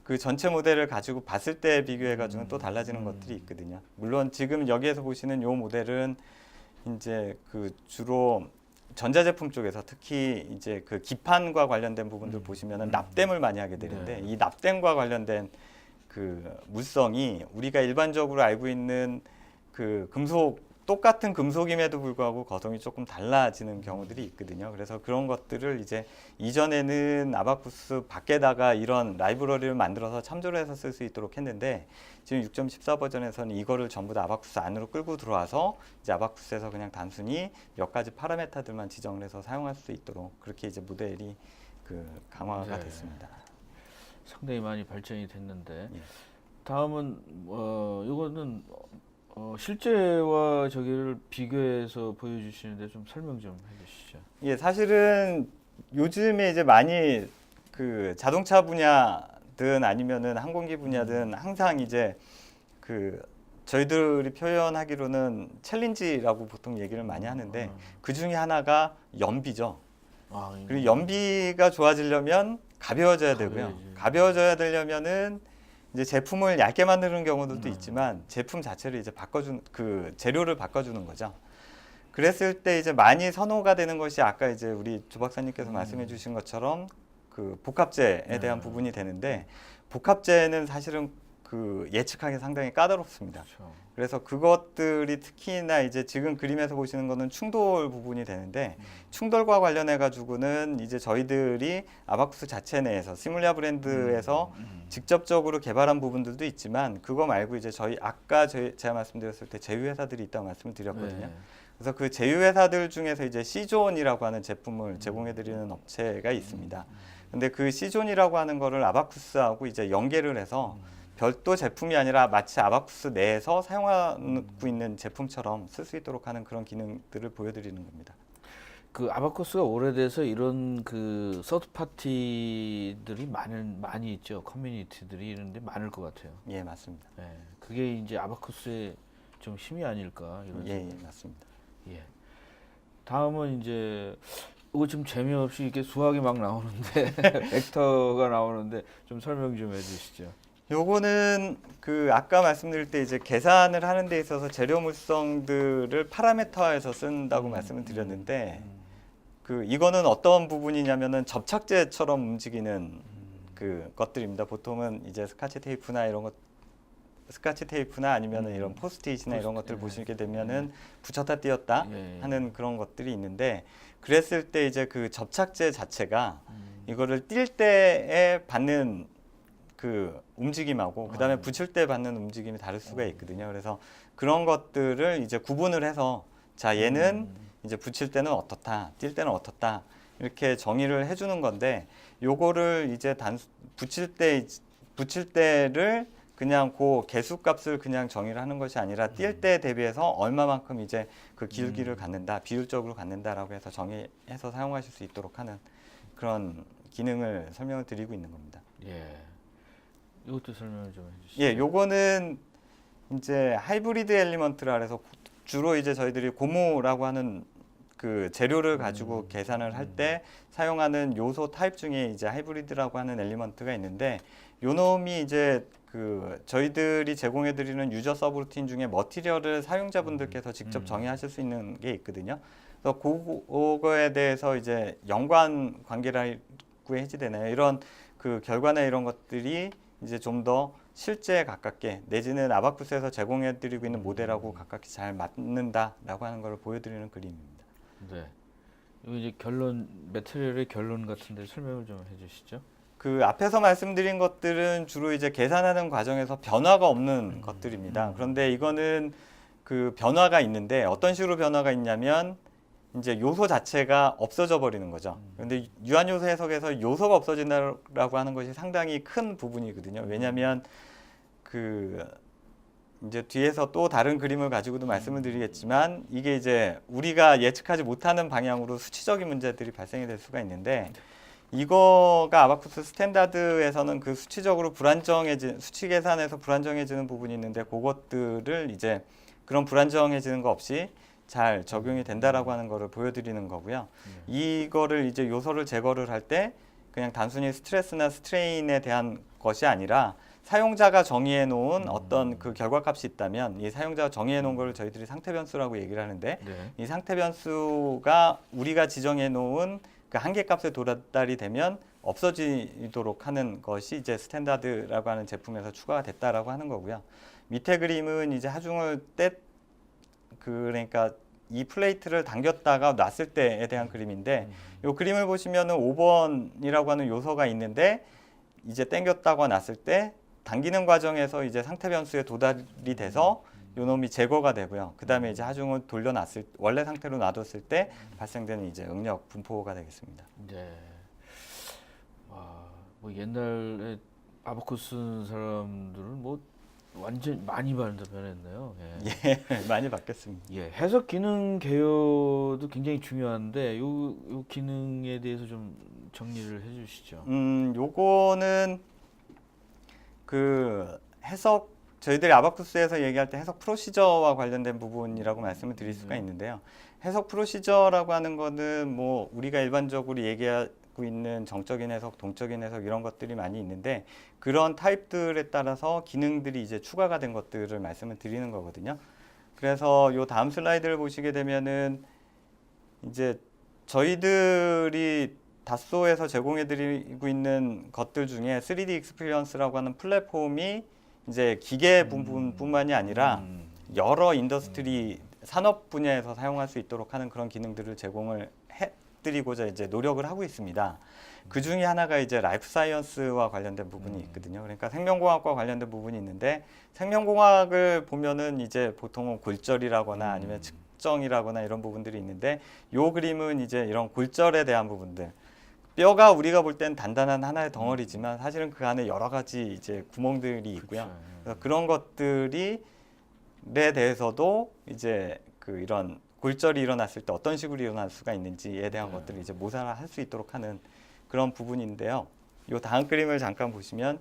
그 전체 모델을 가지고 봤을 때 비교해 가지고는 또 달라지는 것들이 있거든요. 물론 지금 여기에서 보시는 요 모델은 이제 그 주로 전자제품 쪽에서 특히 이제 그 기판과 관련된 부분들 보시면은 납땜을 많이 하게 되는데 네. 이 납땜과 관련된 그 물성이 우리가 일반적으로 알고 있는 그 금속 똑같은 금속임에도 불구하고 거성이 조금 달라지는 경우들이 있거든요. 그래서 그런 것들을 이제 이전에는 아바쿠스 밖에다가 이런 라이브러리를 만들어서 참조를 해서 쓸 수 있도록 했는데 지금 6.14 버전에서는 이거를 전부 다 아바쿠스 안으로 끌고 들어와서 이제 아바쿠스에서 그냥 단순히 몇 가지 파라메타들만 지정을 해서 사용할 수 있도록 그렇게 이제 모델이 그 강화가 네. 됐습니다. 상당히 많이 발전이 됐는데 예. 다음은 이거는 실제와 저기를 비교해서 보여주시는데 좀 설명 좀 해주시죠. 예, 사실은 요즘에 이제 많이 그 자동차 분야든 아니면은 항공기 분야든 항상 이제 그 저희들이 표현하기로는 챌린지라고 보통 얘기를 많이 하는데 그 중에 하나가 연비죠. 그리고 연비가 좋아지려면 가벼워져야 되고요. 가벼워야지. 가벼워져야 되려면은 이제 제품을 얇게 만드는 경우들도 있지만 제품 자체를 이제 바꿔준 그 재료를 바꿔주는 거죠. 그랬을 때 이제 많이 선호가 되는 것이 아까 이제 우리 조 박사님께서 말씀해 주신 것처럼 그 복합재에 대한 부분이 되는데 복합재는 사실은 그 예측하기 상당히 까다롭습니다. 그렇죠. 그래서 그것들이 특히나 이제 지금 그림에서 보시는 거는 충돌 부분이 되는데 충돌과 관련해 가지고는 이제 저희들이 아바쿠스 자체 내에서 시뮬리아 브랜드에서 직접적으로 개발한 부분들도 있지만 그거 말고 이제 저희 아까 제가 말씀드렸을 때 제휴 회사들이 있다고 말씀을 드렸거든요. 네. 그래서 그 제휴 회사들 중에서 이제 C존이라고 하는 제품을 제공해 드리는 업체가 있습니다. 근데 그 C존이라고 하는 거를 아바쿠스하고 이제 연계를 해서 별도 제품이 아니라 마치 아바쿠스 내에서 사용하고 있는 제품처럼 쓸 수 있도록 하는 그런 기능들을 보여드리는 겁니다. 그 아바쿠스가 오래돼서 이런 그 서드 파티들이 많이 있죠. 커뮤니티들이 이런데 많을 것 같아요. 예, 맞습니다. 네, 그게 이제 아바쿠스의 좀 힘이 아닐까 이런 예, 생각. 맞습니다. 예. 다음은 이제 이거 좀 재미없이 이렇게 수학이 막 나오는데 벡터가 나오는데 좀 설명 좀 해주시죠. 요거는 그 아까 말씀드릴 때 이제 계산을 하는 데 있어서 재료 물성들을 파라메터에서 쓴다고 말씀을 드렸는데 그 이거는 어떤 부분이냐면은 접착제처럼 움직이는 그 것들입니다. 보통은 이제 스카치 테이프나 이런 것 스카치 테이프나 아니면은 이런 포스트잇이나 이런 것들 보시게 되면은 붙였다 띄었다 하는 그런 것들이 있는데 그랬을 때 이제 그 접착제 자체가 이거를 띌 때에 받는 그 움직임하고 그다음에 붙일 때 받는 움직임이 다를 수가 있거든요. 그래서 그런 것들을 이제 구분을 해서 자 얘는 이제 붙일 때는 어떻다, 뛸 때는 어떻다 이렇게 정의를 해주는 건데 요거를 이제 붙일 때를 그냥 그 개수값을 그냥 정의를 하는 것이 아니라 뛸 때 대비해서 얼마만큼 이제 그 기울기를 갖는다, 비율적으로 갖는다라고 해서 정의해서 사용하실 수 있도록 하는 그런 기능을 설명을 드리고 있는 겁니다. 예. 이것도 설명을 좀 해주시죠. 예, 요거는 이제 하이브리드 엘리먼트라 그래서 주로 이제 저희들이 고무라고 하는 그 재료를 가지고 계산을 할 때 사용하는 요소 타입 중에 이제 하이브리드라고 하는 엘리먼트가 있는데 요 놈이 이제 그 저희들이 제공해 드리는 유저 서브루틴 중에 머티리얼을 사용자분들께서 직접 정의하실 수 있는 게 있거든요. 그래서 그거에 대해서 이제 연관 관계라고 해지되나요? 이런 그 결과나 이런 것들이 이제 좀 더 실제에 가깝게 내지는 아바쿠스에서 제공해 드리고 있는 모델하고 가깝게 잘 맞는다라고 하는 걸 보여드리는 그림입니다. 네. 이거 이제 매트리얼의 결론 같은데 설명을 좀 해주시죠. 그 앞에서 말씀드린 것들은 주로 이제 계산하는 과정에서 변화가 없는 것들입니다. 그런데 이거는 그 변화가 있는데 어떤 식으로 변화가 있냐면 이제 요소 자체가 없어져 버리는 거죠. 그런데 유한 요소 해석에서 요소가 없어진다라고 하는 것이 상당히 큰 부분이거든요. 왜냐하면 그 이제 뒤에서 또 다른 그림을 가지고도 말씀을 드리겠지만 이게 이제 우리가 예측하지 못하는 방향으로 수치적인 문제들이 발생이 될 수가 있는데 이거가 아바쿠스 스탠다드에서는 그 수치적으로 불안정해진 수치 계산에서 불안정해지는 부분이 있는데 그것들을 이제 그런 불안정해지는 거 없이 잘 적용이 된다라고 하는 거를 보여드리는 거고요. 이거를 이제 요소를 제거를 할 때 그냥 단순히 스트레스나 스트레인에 대한 것이 아니라 사용자가 정의해 놓은 어떤 그 결과값이 있다면 이 사용자가 정의해 놓은 걸 저희들이 상태 변수라고 얘기를 하는데 네. 이 상태 변수가 우리가 지정해 놓은 그 한계값에 도달이 되면 없어지도록 하는 것이 이제 스탠다드라고 하는 제품에서 추가가 됐다라고 하는 거고요. 밑에 그림은 이제 하중을 그러니까 이 플레이트를 당겼다가 놨을 때에 대한 그림인데 이 그림을 보시면은 5번이라고 하는 요소가 있는데 이제 당겼다가 놨을 때 당기는 과정에서 이제 상태 변수에 도달이 돼서 요 놈이 제거가 되고요. 그 다음에 이제 하중을 돌려놨을 원래 상태로 놔뒀을 때 발생되는 이제 응력 분포가 되겠습니다. 네. 와, 뭐 옛날에 아바쿠스 쓴 사람들은 뭐 완전 많이 변했네요. 예. 예, 많이 바뀌었습니다. 예, 해석 기능 개요도 굉장히 중요한데 요 기능에 대해서 좀 정리를 해주시죠. 요거는 그 해석 저희들이 아바쿠스에서 얘기할 때 해석 프로시저와 관련된 부분이라고 말씀을 드릴 수가 있는데요. 해석 프로시저라고 하는 거는 뭐 우리가 일반적으로 얘기하고 있는 정적인 해석, 동적인 해석 이런 것들이 많이 있는데 그런 타입들에 따라서 기능들이 이제 추가가 된 것들을 말씀을 드리는 거거든요. 그래서 요 다음 슬라이드를 보시게 되면은 이제 저희들이 다소에서 제공해드리고 있는 것들 중에 3D 익스피리언스라고 하는 플랫폼이 이제 기계 부분뿐만이 아니라 여러 인더스트리 산업 분야에서 사용할 수 있도록 하는 그런 기능들을 제공을 해드리고자 이제 노력을 하고 있습니다. 그 중에 하나가 이제 라이프 사이언스와 관련된 부분이 있거든요. 그러니까 생명공학과 관련된 부분이 있는데 생명공학을 보면은 이제 보통은 골절이라거나 아니면 측정이라거나 이런 부분들이 있는데 요 그림은 이제 이런 골절에 대한 부분들. 뼈가 우리가 볼 땐 단단한 하나의 덩어리지만 사실은 그 안에 여러 가지 이제 구멍들이 있고요. 그래서 그런 것들에 대해서도 이제 그 이런 골절이 일어났을 때 어떤 식으로 일어날 수가 있는지에 대한 것들을 이제 모사를 할 수 있도록 하는 그런 부분인데요. 이 다음 그림을 잠깐 보시면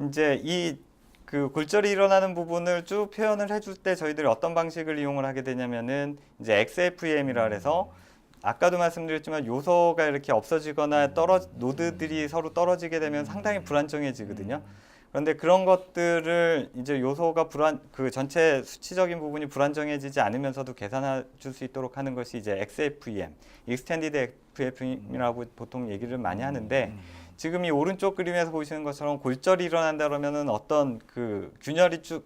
이제 이 그 골절이 일어나는 부분을 쭉 표현을 해줄 때 저희들이 어떤 방식을 이용을 하게 되냐면은 이제 XFEM이라 해서 아까도 말씀드렸지만 요소가 이렇게 없어지거나 노드들이 서로 떨어지게 되면 상당히 불안정해지거든요. 그런데 그런 것들을 이제 요소가 그 전체 수치적인 부분이 불안정해지지 않으면서도 계산해 줄 수 있도록 하는 것이 이제 XFEM, Extended FFM이라고 보통 얘기를 많이 하는데 지금 이 오른쪽 그림에서 보시는 것처럼 골절이 일어난다 그러면은 어떤 그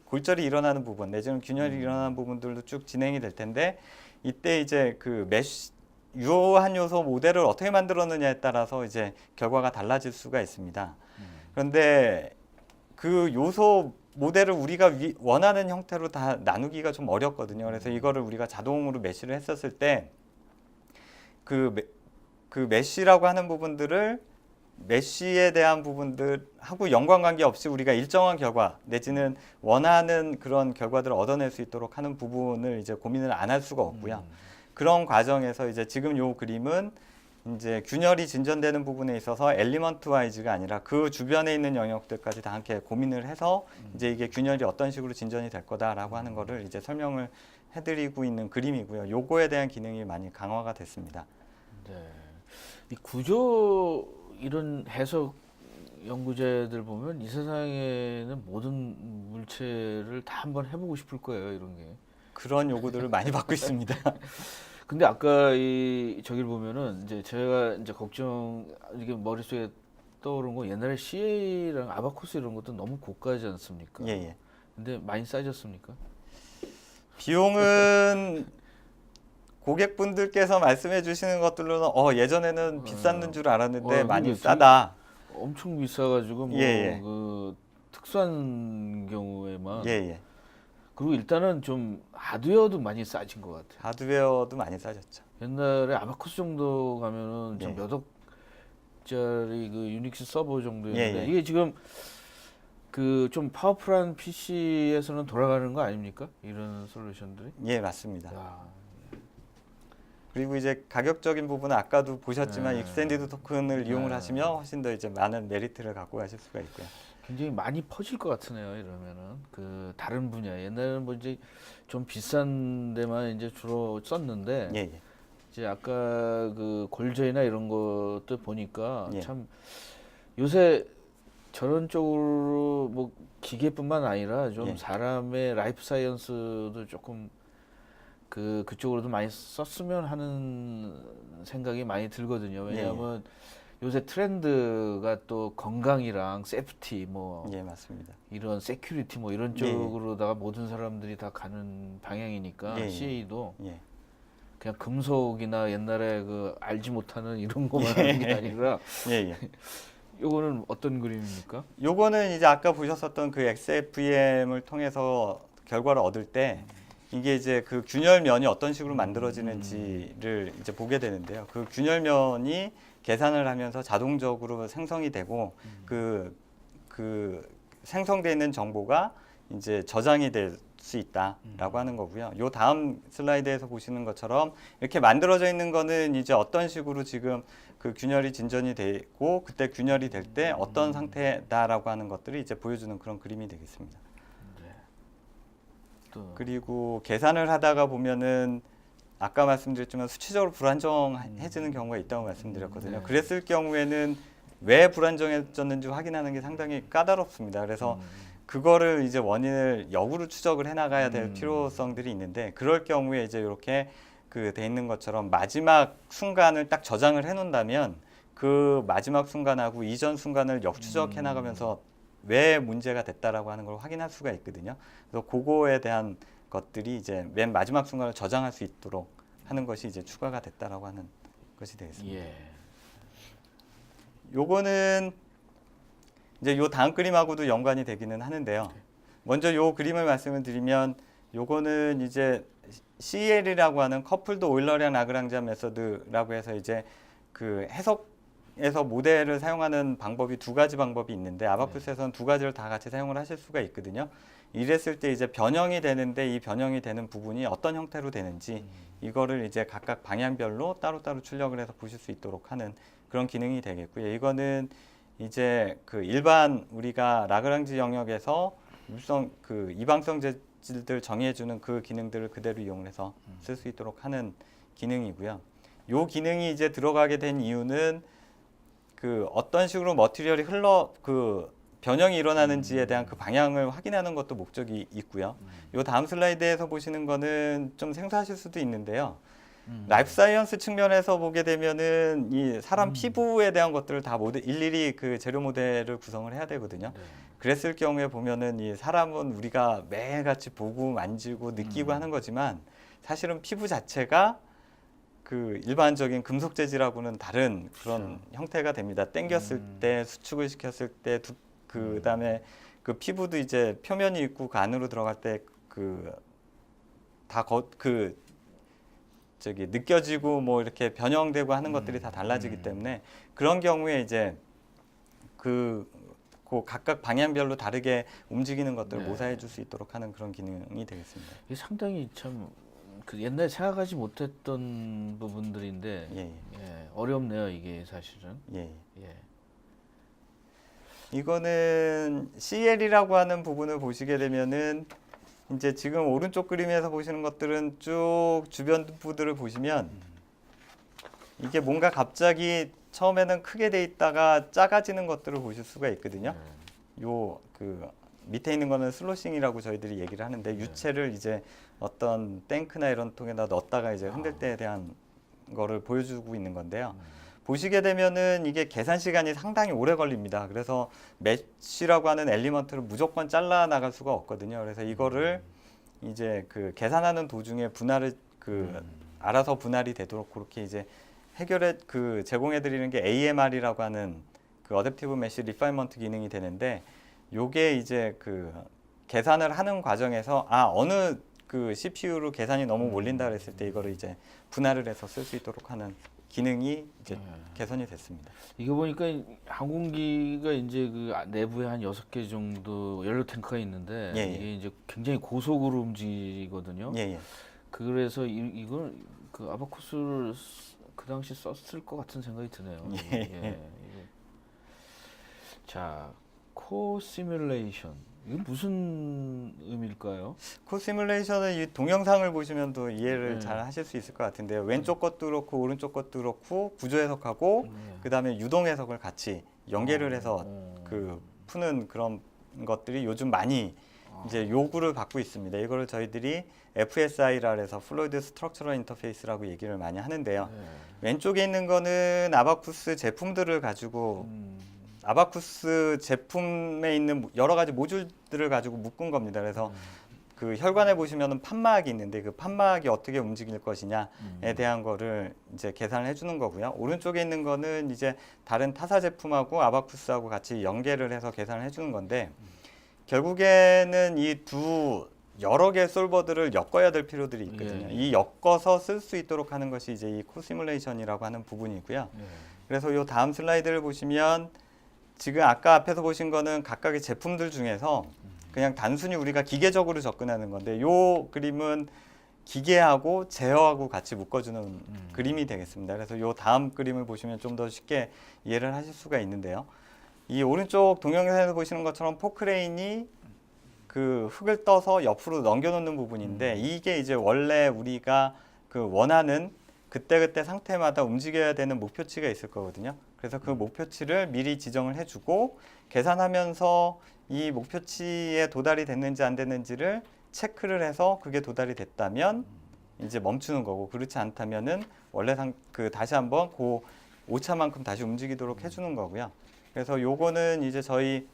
골절이 일어나는 부분 내지는 균열이 일어나는 부분들도 쭉 진행이 될 텐데 이때 이제 그 유효한 요소 모델을 어떻게 만들었느냐에 따라서 이제 결과가 달라질 수가 있습니다. 그런데 그 요소 모델을 우리가 원하는 형태로 다 나누기가 좀 어렵거든요. 그래서 이거를 우리가 자동으로 메쉬를 했었을 때 그 메쉬라고 하는 부분들을 메쉬에 대한 부분들하고 연관관계 없이 우리가 일정한 결과 내지는 원하는 그런 결과들을 얻어낼 수 있도록 하는 부분을 이제 고민을 안 할 수가 없고요. 그런 과정에서 이제 지금 요 그림은 이제 균열이 진전되는 부분에 있어서 엘리먼트 와이즈가 아니라 그 주변에 있는 영역들까지 다 함께 고민을 해서 이제 이게 균열이 어떤 식으로 진전이 될 거다라고 하는 거를 이제 설명을 해드리고 있는 그림이고요. 요거에 대한 기능이 많이 강화가 됐습니다. 네. 이 구조 이런 해석 연구자들 보면 이 세상에는 모든 물체를 다 한번 해보고 싶을 거예요, 이런 게. 그런 요구들을 많이 받고 있습니다. 근데 아까 저기를 보면은 이제 제가 이제 이게 머릿속에 떠오른 거 옛날에 CA랑 아바쿠스 이런 것도 너무 고가지 않습니까? 예, 예. 근데 많이 싸졌습니까? 비용은 고객분들께서 말씀해 주시는 것들로는 예전에는 비쌌는 줄 알았는데 많이 싸다. 엄청 비싸가지고 뭐 예, 예. 그 특수한 경우에만 예, 예. 그리고 일단은 좀 하드웨어도 많이 싸진 것 같아요. 하드웨어도 많이 싸졌죠. 옛날에 아바쿠스 정도 가면은 예. 좀 몇 억짜리 그 유닉스 서버 정도였는데 예, 예. 이게 지금 그 좀 파워풀한 PC에서는 돌아가는 거 아닙니까? 이런 솔루션들이? 예, 맞습니다. 야, 그리고 이제 가격적인 부분은 아까도 보셨지만 네. 익스텐디드 토큰을 네. 이용을 하시면 훨씬 더 이제 많은 메리트를 갖고 가실 수가 있고요. 굉장히 많이 퍼질 것 같으네요. 이러면은 그 다른 분야 옛날에는 뭐 이제 좀 비싼 데만 이제 주로 썼는데 예, 예. 이제 아까 그 골저이나 이런 것도 보니까 예. 참 요새 저런 쪽으로 뭐 기계뿐만 아니라 좀 예. 사람의 라이프 사이언스도 조금 그쪽으로도 많이 썼으면 하는 생각이 많이 들거든요. 왜냐하면 요새 트렌드가 또 건강이랑 세프티 뭐 예, 맞습니다. 이런 세큐리티 뭐 이런 쪽으로다가 모든 사람들이 다 가는 방향이니까 예. CA도 예. 그냥 금속이나 옛날에 그 알지 못하는 이런 것만 하는 게 아니라 예, 예. 요거는 어떤 그림입니까? 요거는 이제 아까 보셨었던 그 XFEM을 통해서 결과를 얻을 때 이게 이제 그 균열면이 어떤 식으로 만들어지는지를 이제 보게 되는데요. 그 균열면이 계산을 하면서 자동적으로 생성이 되고 그 생성되어 있는 정보가 이제 저장이 될 수 있다라고 하는 거고요. 요 다음 슬라이드에서 보시는 것처럼 이렇게 만들어져 있는 거는 이제 어떤 식으로 지금 그 균열이 진전이 되고 그때 균열이 될 때 어떤 상태다라고 하는 것들을 이제 보여주는 그런 그림이 되겠습니다. 네. 또 그리고 계산을 하다가 보면은 아까 말씀드렸지만 수치적으로 불안정해지는 경우가 있다고 말씀드렸거든요. 네. 그랬을 경우에는 왜 불안정해졌는지 확인하는 게 상당히 까다롭습니다. 그래서 그거를 이제 원인을 역으로 추적을 해나가야 될 필요성들이 있는데 그럴 경우에 이제 이렇게 그 돼 있는 것처럼 마지막 순간을 딱 저장을 해놓는다면 그 마지막 순간하고 이전 순간을 역추적해 나가면서 왜 문제가 됐다라고 하는 걸 확인할 수가 있거든요. 그래서 그거에 대한 것들이 이제 맨 마지막 순간을 저장할 수 있도록 하는 것이 이제 추가가 됐다라고 하는 것이 되겠습니다. 예. 요거는 이제 요 다음 그림하고도 연관이 되기는 하는데요. 먼저 요 그림을 말씀을 드리면 요거는 이제 CL이라고 하는 커플드 오일러리안 라그랑지안 메서드라고 해서 이제 그 해석에서 모델을 사용하는 방법이 두 가지 방법이 있는데 아바쿠스에서는 두 가지를 다 같이 사용을 하실 수가 있거든요. 이랬을 때 이제 변형이 되는데 이 변형이 되는 부분이 어떤 형태로 되는지 이거를 이제 각각 방향별로 따로따로 출력을 해서 보실 수 있도록 하는 그런 기능이 되겠고요. 이거는 이제 그 일반 우리가 라그랑지 영역에서 물성 그 이방성 재질들 정의해주는 그 기능들을 그대로 이용해서 쓸 수 있도록 하는 기능이고요. 요 기능이 이제 들어가게 된 이유는 그 어떤 식으로 머티리얼이 변형이 일어나는지에 대한 그 방향을 확인하는 것도 목적이 있고요. 요 다음 슬라이드에서 보시는 거는 좀 생소하실 수도 있는데요. 라이프 사이언스 측면에서 보게 되면은 이 사람 피부에 대한 것들을 다 일일이 그 재료 모델을 구성을 해야 되거든요. 네. 그랬을 경우에 보면은 이 사람은 우리가 매일같이 보고 만지고 느끼고 하는 거지만 사실은 피부 자체가 그 일반적인 금속 재질하고는 다른 그런 형태가 됩니다. 당겼을 때, 수축을 시켰을 때, 그다음에 그 피부도 이제 표면이 있고 그 안으로 들어갈 때 느껴지고 뭐 이렇게 변형되고 하는 것들이 다 달라지기 때문에 그런 경우에 이제 그 각각 방향별로 다르게 움직이는 것들을 네. 모사해 줄 수 있도록 하는 그런 기능이 되겠습니다. 이게 상당히 참 그 옛날에 생각하지 못했던 부분들인데 예, 예, 어렵네요 이게 사실은. 예. 예. 이거는 CL이라고 하는 부분을 보시게 되면은 이제 지금 오른쪽 그림에서 보시는 것들은 쭉 주변부들을 보시면 이게 뭔가 갑자기 처음에는 크게 돼 있다가 작아지는 것들을 보실 수가 있거든요. 요 그 밑에 있는 거는 슬로싱이라고 저희들이 얘기를 하는데 유체를 이제 어떤 탱크나 이런 통에다 넣었다가 이제 흔들 때에 대한 거를 보여주고 있는 건데요. 보시게 되면은 이게 계산 시간이 상당히 오래 걸립니다. 그래서 메쉬라고 하는 엘리먼트를 무조건 잘라 나갈 수가 없거든요. 그래서 이거를 이제 그 계산하는 도중에 알아서 분할이 되도록 그렇게 이제 제공해 드리는 게 AMR이라고 하는 그 어댑티브 메쉬 리파이먼트 기능이 되는데 요게 이제 계산을 하는 과정에서 어느 그 CPU로 계산이 너무 몰린다 그랬을 때 이거를 이제 분할을 해서 쓸 수 있도록 하는 기능이 이제 개선이 됐습니다. 이거 보니까 항공기가 이제 그 내부에 한 6개 정도 연료 탱크가 있는데 예, 이게 이제 굉장히 고속으로 움직이거든요. 예. 그래서 이걸 그 아바쿠스를 그 당시 썼을 것 같은 생각이 드네요. 예. 자, 코 시뮬레이션. 이건 무슨 의미일까요? 코 시뮬레이션은 이 동영상을 보시면 또 이해를 네. 잘 하실 수 있을 것 같은데요. 왼쪽 것도 그렇고 오른쪽 것도 그렇고 구조 해석하고 그다음에 유동 해석을 같이 연계를 해서 그 푸는 그런 것들이 요즘 많이 이제 요구를 받고 있습니다. 이거를 저희들이 FSI라 해서 플루이드 스트럭처럴 인터페이스라고 얘기를 많이 하는데요. 왼쪽에 있는 거는 아바쿠스 제품들을 가지고 아바쿠스 제품에 있는 여러 가지 모듈들을 가지고 묶은 겁니다. 그래서 그 혈관에 보시면은 판막이 있는데 그 판막이 어떻게 움직일 것이냐에 대한 거를 이제 계산을 해주는 거고요. 오른쪽에 있는 거는 이제 다른 타사 제품하고 아바쿠스하고 같이 연계를 해서 계산을 해주는 건데 결국에는 이 두 여러 개의 솔버들을 엮어야 될 필요들이 있거든요. 이 엮어서 쓸 수 있도록 하는 것이 이제 이 코시뮬레이션이라고 하는 부분이고요. 그래서 이 다음 슬라이드를 보시면 지금 아까 앞에서 보신 거는 각각의 제품들 중에서 그냥 단순히 우리가 기계적으로 접근하는 건데 요 그림은 기계하고 제어하고 같이 묶어주는 그림이 되겠습니다. 그래서 요 다음 그림을 보시면 좀 더 쉽게 이해를 하실 수가 있는데요. 이 오른쪽 동영상에서 보시는 것처럼 포크레인이 그 흙을 떠서 옆으로 넘겨놓는 부분인데 이게 이제 원래 우리가 그 원하는 그때그때 상태마다 움직여야 되는 목표치가 있을 거거든요. 그래서 그 목표치를 미리 지정을 해주고 계산하면서 이 목표치에 도달이 됐는지 안 됐는지를 체크를 해서 그게 도달이 됐다면 이제 멈추는 거고 그렇지 않다면은 원래 그 다시 한번 그 오차만큼 다시 움직이도록 해주는 거고요. 그래서 요거는 이제 저희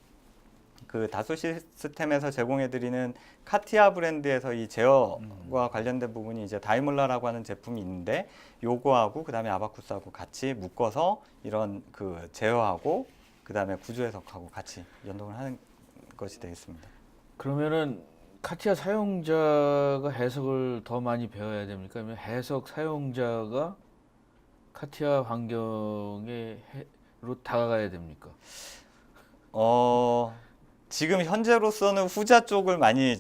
그 다소 시스템에서 제공해드리는 카티아 브랜드에서 이 제어와 관련된 부분이 이제 다이몰라라고 하는 제품이 있는데 요거하고 그다음에 아바쿠스하고 같이 묶어서 이런 그 제어하고 그다음에 구조 해석하고 같이 연동을 하는 것이 되겠습니다. 그러면은 카티아 사용자가 해석을 더 많이 배워야 됩니까? 아니면 해석 사용자가 카티아 환경으로 다가가야 됩니까? 지금 현재로서는 후자 쪽을 많이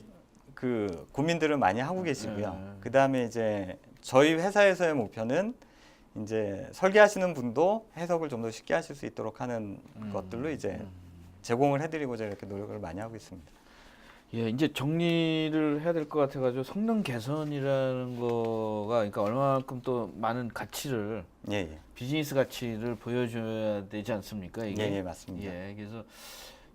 그 고민들을 많이 하고 계시고요. 그다음에 이제 저희 회사에서의 목표는 이제 설계하시는 분도 해석을 좀 더 쉽게 하실 수 있도록 하는 것들로 이제 제공을 해드리고자 이렇게 노력을 많이 하고 있습니다. 예, 이제 정리를 해야 될 것 같아가지고 성능 개선이라는 거가 그러니까 얼마만큼 또 많은 가치를 비즈니스 가치를 보여줘야 되지 않습니까? 이게? 예, 맞습니다. 예, 그래서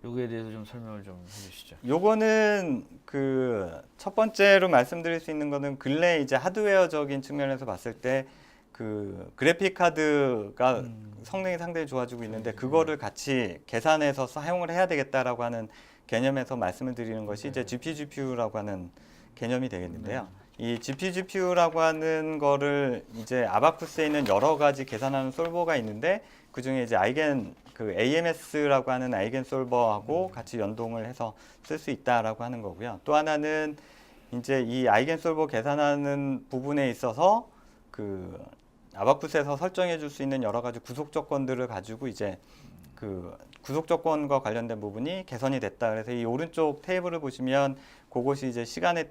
요거에 대해서 좀 설명을 좀 해주시죠. 요거는 그 첫 번째로 말씀드릴 수 있는 거는 근래 이제 하드웨어적인 측면에서 봤을 때 그 그래픽 카드가 성능이 상당히 좋아지고 있는데 그거를 같이 계산해서 사용을 해야 되겠다라고 하는 개념에서 말씀을 드리는 것이 이제 GPGPU라고 하는 개념이 되겠는데요. 이 GPGPU라고 하는 거를 이제 아바쿠스에 있는 여러 가지 계산하는 솔버가 있는데 그 중에 이제 그 AMS라고 하는 아이겐 솔버하고 같이 연동을 해서 쓸 수 있다라고 하는 거고요. 또 하나는 이제 이 아이겐 솔버 계산하는 부분에 있어서 그 아바쿠스에서 설정해 줄 수 있는 여러 가지 구속 조건들을 가지고 이제 그 구속 조건과 관련된 부분이 개선이 됐다. 그래서 이 오른쪽 테이블을 보시면 그것이 이제 시간에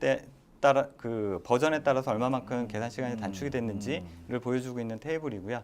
따라 그 버전에 따라서 얼마만큼 계산 시간이 단축이 됐는지를 보여주고 있는 테이블이고요.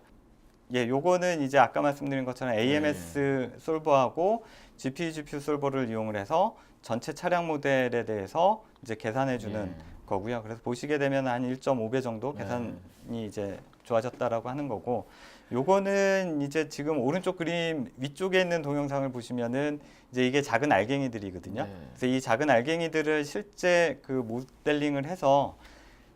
예, 요거는 이제 아까 말씀드린 것처럼 AMS 솔버하고 GPU 솔버를 이용을 해서 전체 차량 모델에 대해서 이제 계산해주는 거고요. 그래서 보시게 되면 한 1.5배 정도 계산이 이제 좋아졌다라고 하는 거고, 요거는 이제 지금 오른쪽 그림 위쪽에 있는 동영상을 보시면은 이제 이게 작은 알갱이들이거든요. 그래서 이 작은 알갱이들을 실제 그 모델링을 해서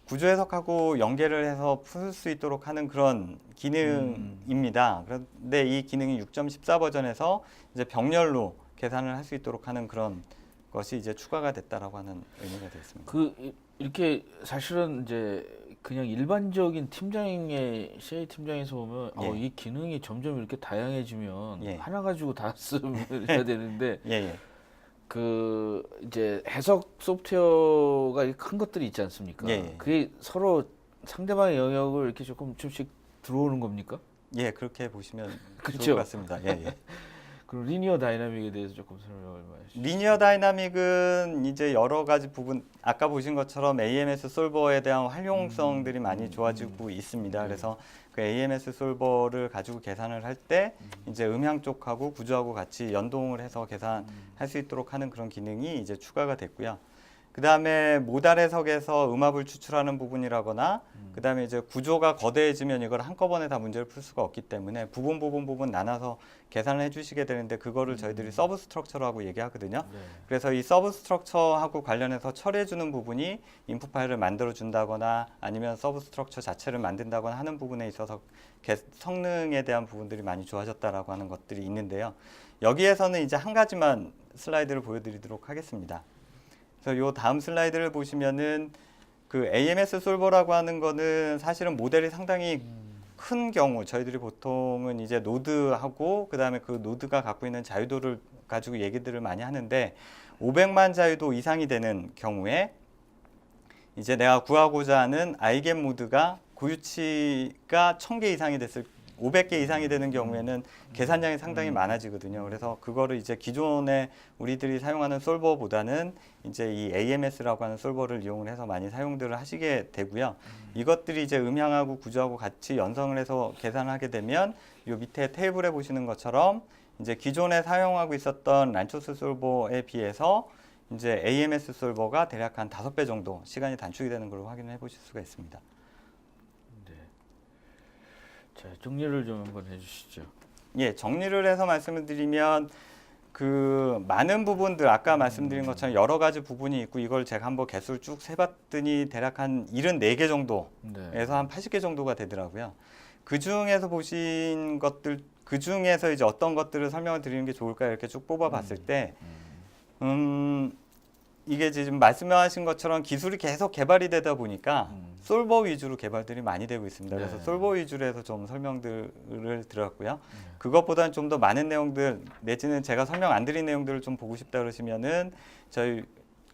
구조 해석하고 연계를 해서 풀 수 있도록 하는 그런 기능입니다. 그런데 이 기능이 6.14 버전에서 이제 병렬로 계산을 할 수 있도록 하는 그런 것이 이제 추가가 됐다라고 하는 의미가 되겠습니다. 이렇게 사실은 이제 그냥 일반적인 CA 팀장에서 보면 이 기능이 점점 이렇게 다양해지면 하나 가지고 다 쓰면 해야 되는데 그 이제 해석 소프트웨어가 이렇게 큰 것들이 있지 않습니까? 예, 예. 그게 서로 상대방의 영역을 이렇게 조금씩 들어오는 겁니까? 예, 그렇게 보시면 그렇죠. 좋을 것 같습니다. 예, 예. 그럼 리니어 다이나믹에 대해서 조금 설명을 해주시죠. 리니어 다이나믹은 이제 여러 가지 부분, 아까 보신 것처럼 AMS 솔버에 대한 활용성들이 많이 좋아지고 있습니다. 그래서 그 AMS 솔버를 가지고 계산을 할 때 이제 음향 쪽하고 구조하고 같이 연동을 해서 계산할 수 있도록 하는 그런 기능이 이제 추가가 됐고요. 그 다음에 모달 해석에서 음압을 추출하는 부분이라거나 그 다음에 이제 구조가 거대해지면 이걸 한꺼번에 다 문제를 풀 수가 없기 때문에 부분 나눠서 계산을 해주시게 되는데 그거를 저희들이 서브 스트럭처라고 얘기하거든요. 네. 그래서 이 서브 스트럭처하고 관련해서 처리해주는 부분이 인풋 파일을 만들어준다거나 아니면 서브 스트럭처 자체를 만든다거나 하는 부분에 있어서 성능에 대한 부분들이 많이 좋아졌다라고 하는 것들이 있는데요. 여기에서는 이제 한 가지만 슬라이드를 보여드리도록 하겠습니다. 그래서 요 다음 슬라이드를 보시면은 그 AMS 솔버라고 하는 거는 사실은 모델이 상당히 큰 경우 저희들이 보통은 이제 노드하고 그다음에 그 노드가 갖고 있는 자유도를 가지고 얘기들을 많이 하는데 500만 자유도 이상이 되는 경우에 이제 내가 구하고자 하는 아이겐 모드가 고유치가 1000개 이상이 됐을 500개 이상이 되는 경우에는 계산량이 상당히 많아지거든요. 그래서 그거를 이제 기존에 우리들이 사용하는 솔버보다는 이제 이 AMS라고 하는 솔버를 이용을 해서 많이 사용들을 하시게 되고요. 이것들이 이제 음향하고 구조하고 같이 연성을 해서 계산을 하게 되면 요 밑에 테이블에 보시는 것처럼 이제 기존에 사용하고 있었던 란초스 솔버에 비해서 이제 AMS 솔버가 대략 한 5배 정도 시간이 단축이 되는 걸 확인해 보실 수가 있습니다. 자, 정리를 좀 한번 해주시죠. 예, 정리를 해서 말씀을 드리면 그 많은 부분들 아까 말씀드린 것처럼 여러 가지 부분이 있고 이걸 제가 한번 개수를 쭉 세봤더니 대략 한 74개 정도에서 한 80개 정도가 되더라고요. 그 중에서 보신 것들, 그 중에서 이제 어떤 것들을 설명을 드리는 게 좋을까 이렇게 쭉 뽑아봤을 때, 이게 지금 말씀하신 것처럼 기술이 계속 개발이 되다 보니까 솔버 위주로 개발들이 많이 되고 있습니다. 그래서 네. 솔버 위주로 해서 좀 설명들을 드렸고요. 그것보다는 좀 더 많은 내용들 내지는 제가 설명 안 드린 내용들을 좀 보고 싶다 그러시면은 저희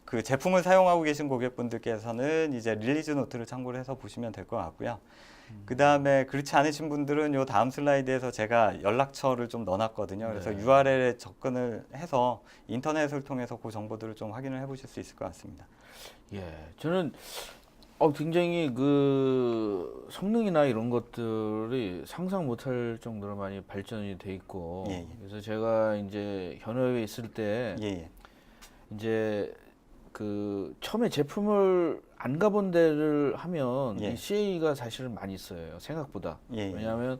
그 제품을 사용하고 계신 고객분들께서는 이제 릴리즈 노트를 참고를 해서 보시면 될 것 같고요. 그 다음에 그렇지 않으신 분들은 요 다음 슬라이드에서 제가 연락처를 좀 넣어놨거든요. 그래서 네. URL에 접근을 해서 인터넷을 통해서 그 정보들을 좀 확인을 해보실 수 있을 것 같습니다. 예, 저는 굉장히 그 성능이나 이런 것들이 상상 못할 정도로 많이 발전이 돼 있고, 예, 예. 그래서 제가 이제 현업에 있을 때 예, 예. 이제 그 처음에 제품을 안 가본 데를 하면 예. 이 CA가 사실은 많이 있어요, 생각보다. 예, 예. 왜냐하면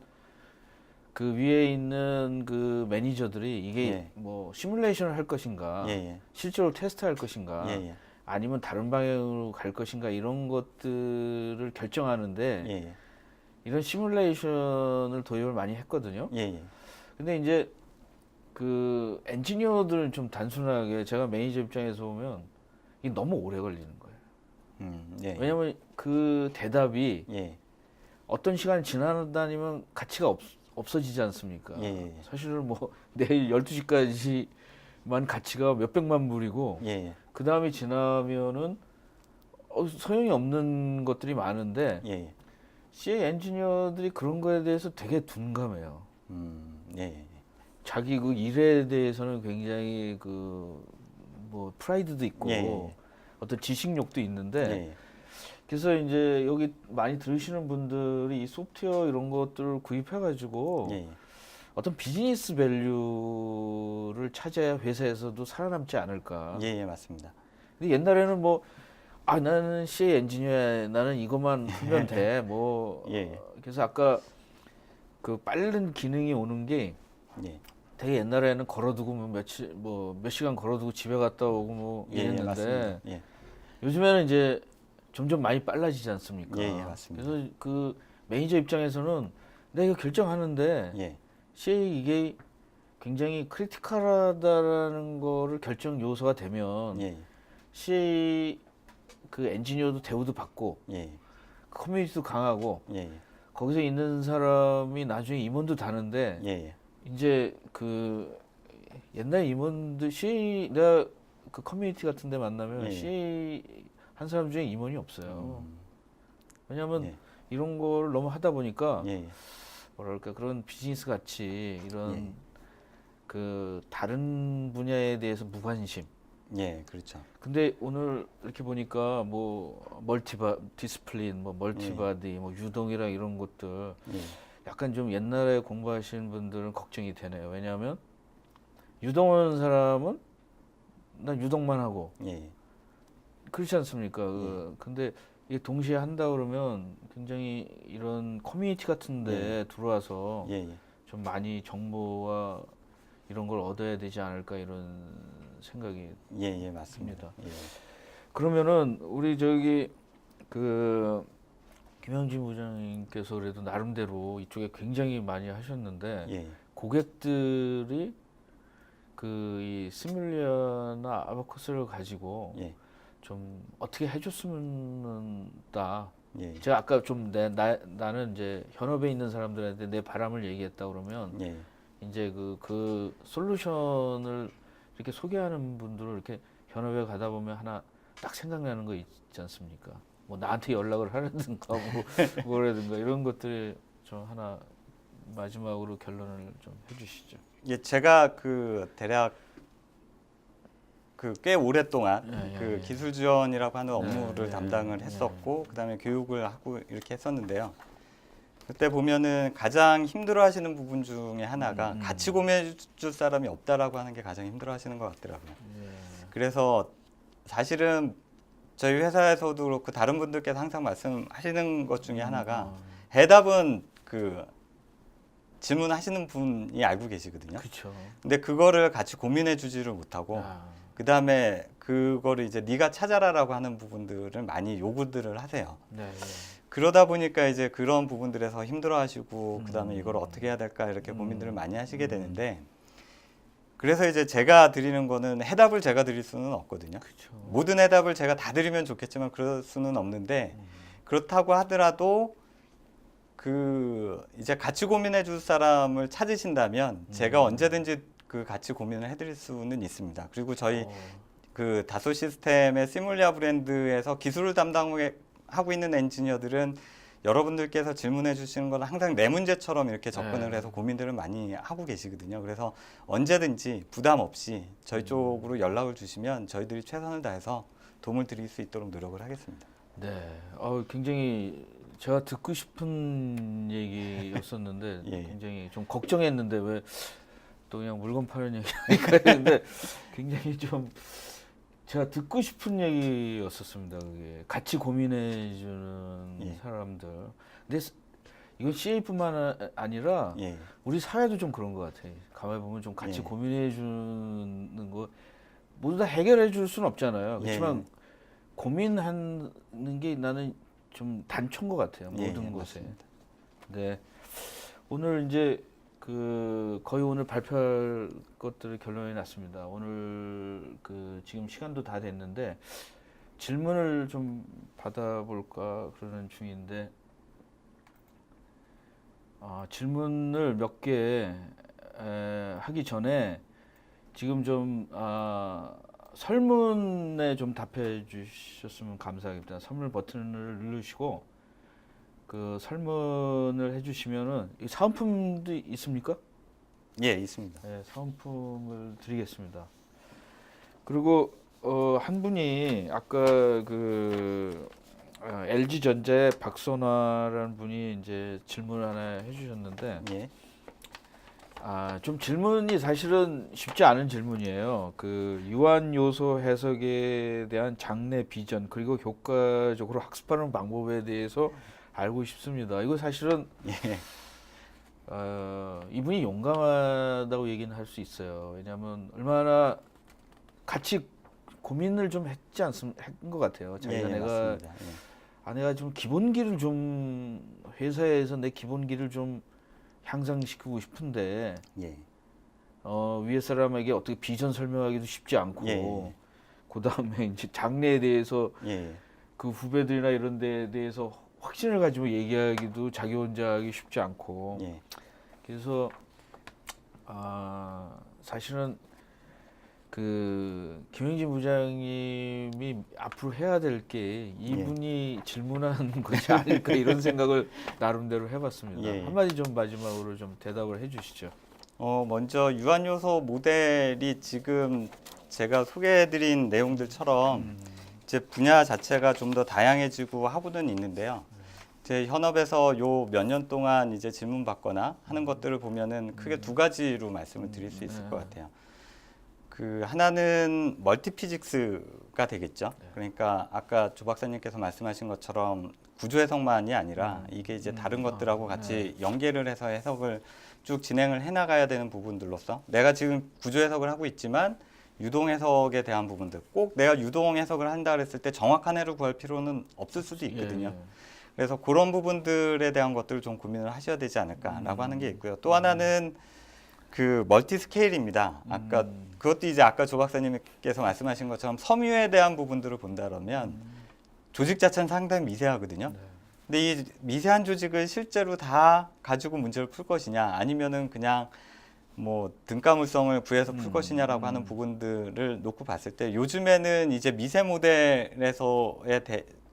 그 위에 있는 그 매니저들이 이게 예. 뭐 시뮬레이션을 할 것인가, 예, 예. 실제로 테스트할 것인가, 예, 예. 아니면 다른 방향으로 갈 것인가 이런 것들을 결정하는데 예, 예. 이런 시뮬레이션을 도입을 많이 했거든요. 예, 예. 근데 이제 그 엔지니어들은 좀 단순하게 제가 매니저 입장에서 보면 이게 너무 오래 걸리는 거예요. 예. 왜냐면 그 대답이 예. 어떤 시간이 지나다니면 가치가 없어지지 않습니까? 예, 예. 사실은 뭐 내일 12시까지만 가치가 몇백만 불이고 예, 예. 그 다음에 지나면은 소용이 없는 것들이 많은데 예, 예. CA 엔지니어들이 그런 거에 대해서 되게 둔감해요. 예, 예. 자기 그 일에 대해서는 굉장히 그 뭐 프라이드도 있고 예, 예. 어떤 지식욕도 있는데 예, 예. 그래서 이제 여기 많이 들으시는 분들이 이 소프트웨어 이런 것들을 구입해가지고 예, 예. 어떤 비즈니스 밸류를 찾아야 회사에서도 살아남지 않을까. 예, 예, 맞습니다. 근데 옛날에는 뭐 나는 CA 엔지니어야, 나는 이것만 하면 돼. 뭐 예. 그래서 아까 그 빠른 기능이 오는 게 예. 되게 옛날에는 걸어두고 몇 시간 걸어두고 집에 갔다 오고 뭐 예, 예, 이랬는데 맞습니다. 예. 요즘에는 이제 점점 많이 빨라지지 않습니까? 예, 예, 맞습니다. 그래서 그 매니저 입장에서는 내가 이거 결정하는데 예. CA 이게 굉장히 크리티컬하다라는 거를 결정 요소가 되면 예. CA 그 엔지니어도 대우도 받고 예. 커뮤니티도 강하고 예. 거기서 있는 사람이 나중에 임원도 다는데 예. 이제 그 옛날 임원들 CA 내가 그 커뮤니티 같은 데 만나면 예. CA 한 사람 중에 임원이 없어요. 왜냐하면 예. 이런 걸 너무 하다 보니까 예. 뭐랄까 그런 비즈니스 같이 이런 예. 그 다른 분야에 대해서 무관심. 예, 그렇죠. 근데 오늘 이렇게 보니까 뭐 디스플린, 뭐 멀티바디, 뭐 유동이랑 이런 것들 예. 약간 좀 옛날에 공부하시는 분들은 걱정이 되네요. 왜냐하면 유동하는 사람은 난 유동만 하고 예. 그렇지 않습니까? 근데 이게 동시에 한다 그러면 굉장히 이런 커뮤니티 같은데 들어와서 예. 예. 좀 많이 정보와 이런 걸 얻어야 되지 않을까 이런 생각이 예, 예, 맞습니다. 예. 그러면은 우리 저기 그 김영진 부장님께서 그래도 나름대로 이쪽에 굉장히 많이 하셨는데 예. 고객들이 그 이 시뮬리아나 아바쿠스를 가지고 예. 좀 어떻게 해줬으면 다 예. 제가 아까 좀 나는 이제 현업에 있는 사람들한테 내 바람을 얘기했다 그러면 예. 이제 그 솔루션을 이렇게 소개하는 분들을 이렇게 현업에 가다 보면 하나 딱 생각나는 거 있지 않습니까? 뭐 나한테 연락을 하라든가 뭐라든가 이런 것들이 좀 하나 마지막으로 결론을 좀 해주시죠. 예, 제가 그 대략 그 꽤 오랫동안 그 기술 지원이라고 하는 업무를 담당을 했었고 그다음에 교육을 하고 이렇게 했었는데요. 그때 보면은 가장 힘들어하시는 부분 중에 하나가 같이 고민해 줄 사람이 없다라고 하는 게 가장 힘들어하시는 것 같더라고요. 그래서 사실은 저희 회사에서도 그렇고 다른 분들께서 항상 말씀하시는 것 중에 하나가 해답은 그 질문하시는 분이 알고 계시거든요. 그렇죠. 근데 그거를 같이 고민해 주지를 못하고 그다음에 그거를 이제 네가 찾아라라고 하는 부분들을 많이 요구들을 하세요. 네. 그러다 보니까 이제 그런 부분들에서 힘들어하시고 그다음에 이걸 어떻게 해야 될까 이렇게 고민들을 많이 하시게 되는데 그래서 이제 제가 드리는 거는 해답을 제가 드릴 수는 없거든요. 그쵸. 모든 해답을 제가 다 드리면 좋겠지만 그럴 수는 없는데 그렇다고 하더라도 그 이제 같이 고민해 줄 사람을 찾으신다면 제가 언제든지 그 같이 고민을 해드릴 수는 있습니다. 그리고 저희 그 다소 시스템의 시뮬리아 브랜드에서 기술을 담당하고 있는 엔지니어들은 여러분들께서 질문해 주시는 건 항상 내 문제처럼 이렇게 접근을 해서 고민들을 많이 하고 계시거든요. 그래서 언제든지 부담 없이 저희 쪽으로 연락을 주시면 저희들이 최선을 다해서 도움을 드릴 수 있도록 노력을 하겠습니다. 네. 굉장히 제가 듣고 싶은 얘기였었는데 예. 굉장히 좀 걱정했는데 왜 또 그냥 물건 파는 얘기니까 했는데 굉장히 좀 제가 듣고 싶은 얘기였었습니다. 그게 같이 고민해 주는 사람들. 근데 이건 CA뿐만 아니라 우리 사회도 좀 그런 것 같아요. 가만히 보면 좀 같이 고민해 주는 거 모두 다 해결해 줄 수는 없잖아요. 그렇지만 고민하는 게 나는 좀 단초인 것 같아요. 모든 곳에. 맞습니다. 네. 오늘 이제 그 거의 오늘 발표할 것들을 결론이 났습니다. 오늘 그 지금 시간도 다 됐는데 질문을 좀 받아볼까 그러는 중인데 질문을 몇 개 하기 전에 지금 좀 설문에 좀 답해 주셨으면 감사하겠습니다. 설문 버튼을 누르시고 그 설문을 해주시면은 이 사은품도 있습니까? 예, 있습니다. 네, 사은품을 드리겠습니다. 그리고 한 분이 아까 그 LG전자의 박선화라는 분이 이제 질문을 하나 해주셨는데 좀 질문이 사실은 쉽지 않은 질문이에요. 그 유한 요소 해석에 대한 장래 비전 그리고 효과적으로 학습하는 방법에 대해서 알고 싶습니다. 이거 사실은 이분이 용감하다고 얘기는 할 수 있어요. 왜냐하면 얼마나 같이 고민을 좀 했지 않습니까? 한 것 같아요. 자기가 내가 좀 기본기를 좀 회사에서 내 기본기를 좀 향상시키고 싶은데 위에 사람에게 어떻게 비전 설명하기도 쉽지 않고 그 다음에 이제 장래에 대해서 그 후배들이나 이런 데에 대해서 확신을 가지고 얘기하기도 자기 혼자 하기 쉽지 않고 그래서 사실은 그 김영진 부장님이 앞으로 해야 될 게 이분이 질문한 것이 아닐까 이런 생각을 나름대로 해봤습니다. 한마디 좀 마지막으로 좀 대답을 해주시죠. 먼저 유한 요소 모델이 지금 제가 소개해드린 내용들처럼 이제 분야 자체가 좀 더 다양해지고 하고는 있는데요. 제 현업에서 요 몇 년 동안 이제 질문 받거나 하는 것들을 보면은 크게 두 가지로 말씀을 드릴 수 있을 것 같아요. 그 하나는 멀티피직스가 되겠죠. 그러니까 아까 조 박사님께서 말씀하신 것처럼 구조 해석만이 아니라 이게 이제 다른 것들하고 같이 연계를 해서 해석을 쭉 진행을 해나가야 되는 부분들로서 내가 지금 구조 해석을 하고 있지만 유동 해석에 대한 부분들 꼭 내가 유동 해석을 한다 그랬을 때 정확한 해를 구할 필요는 없을 수도 있거든요. 그래서 그런 부분들에 대한 것들을 좀 고민을 하셔야 되지 않을까라고 하는 게 있고요. 또 하나는 그 멀티 스케일입니다. 아까 그것도 이제 아까 조 박사님께서 말씀하신 것처럼 섬유에 대한 부분들을 본다 그러면 조직 자체는 상당히 미세하거든요. 근데 이 미세한 조직을 실제로 다 가지고 문제를 풀 것이냐 아니면은 그냥 뭐 등가물성을 구해서 풀 것이냐라고 하는 부분들을 놓고 봤을 때 요즘에는 이제 미세 모델에서의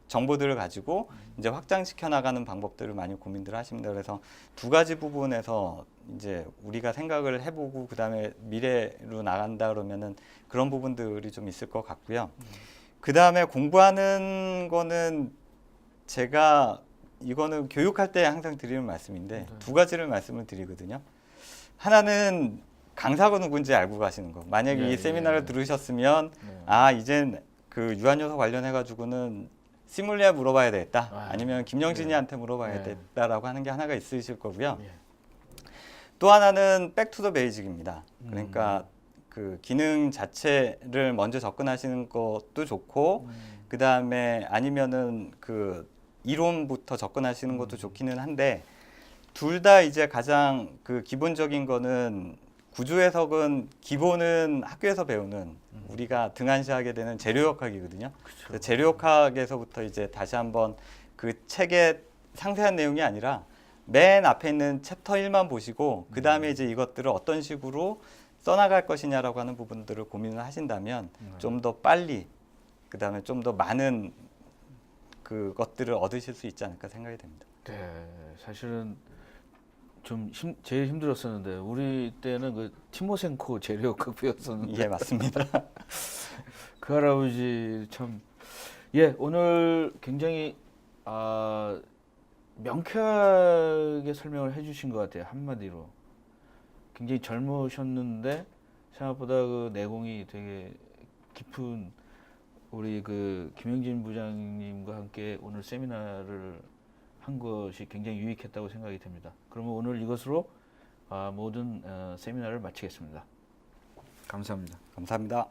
정보들을 가지고 이제 확장시켜 나가는 방법들을 많이 고민들 하십니다. 그래서 두 가지 부분에서 이제 우리가 생각을 해보고 그다음에 미래로 나간다 그러면은 그런 부분들이 좀 있을 것 같고요. 그다음에 공부하는 거는 제가 이거는 교육할 때 항상 드리는 말씀인데 두 가지를 말씀을 드리거든요. 하나는 강사가 누군지 알고 가시는 거. 만약에 이 세미나를 들으셨으면 이젠 그 유한 요소 관련해 가지고는 시뮬리에 물어봐야 되겠다. 아니면 김영진이한테 물어봐야 되겠다라고 하는 게 하나가 있으실 거고요. 또 하나는 백투더 베이직입니다. 그러니까 그 기능 자체를 먼저 접근하시는 것도 좋고 그 다음에 아니면은 그 이론부터 접근하시는 것도 좋기는 한데 둘 다 이제 가장 그 기본적인 거는 구조 해석은 기본은 학교에서 배우는 우리가 등한시하게 되는 재료역학이거든요. 재료역학에서부터 이제 다시 한번 그 책의 상세한 내용이 아니라 맨 앞에 있는 챕터 1만 보시고 그 다음에 이제 이것들을 어떤 식으로 써나갈 것이냐라고 하는 부분들을 고민을 하신다면 좀 더 빨리 그 다음에 좀 더 많은 그것들을 얻으실 수 있지 않을까 생각이 됩니다. 네, 사실은 좀 제일 힘들었었는데 우리 때는 그 티모센코 재료역학 배웠었는데. 예, 맞습니다. 그 할아버지 참 오늘 굉장히 명쾌하게 설명을 해주신 것 같아요. 한마디로 굉장히 젊으셨는데 생각보다 그 내공이 되게 깊은 우리 그 김영진 부장님과 함께 오늘 세미나를 한 것이 굉장히 유익했다고 생각이 됩니다. 그러면 오늘 이것으로 모든 세미나를 마치겠습니다. 감사합니다. 감사합니다.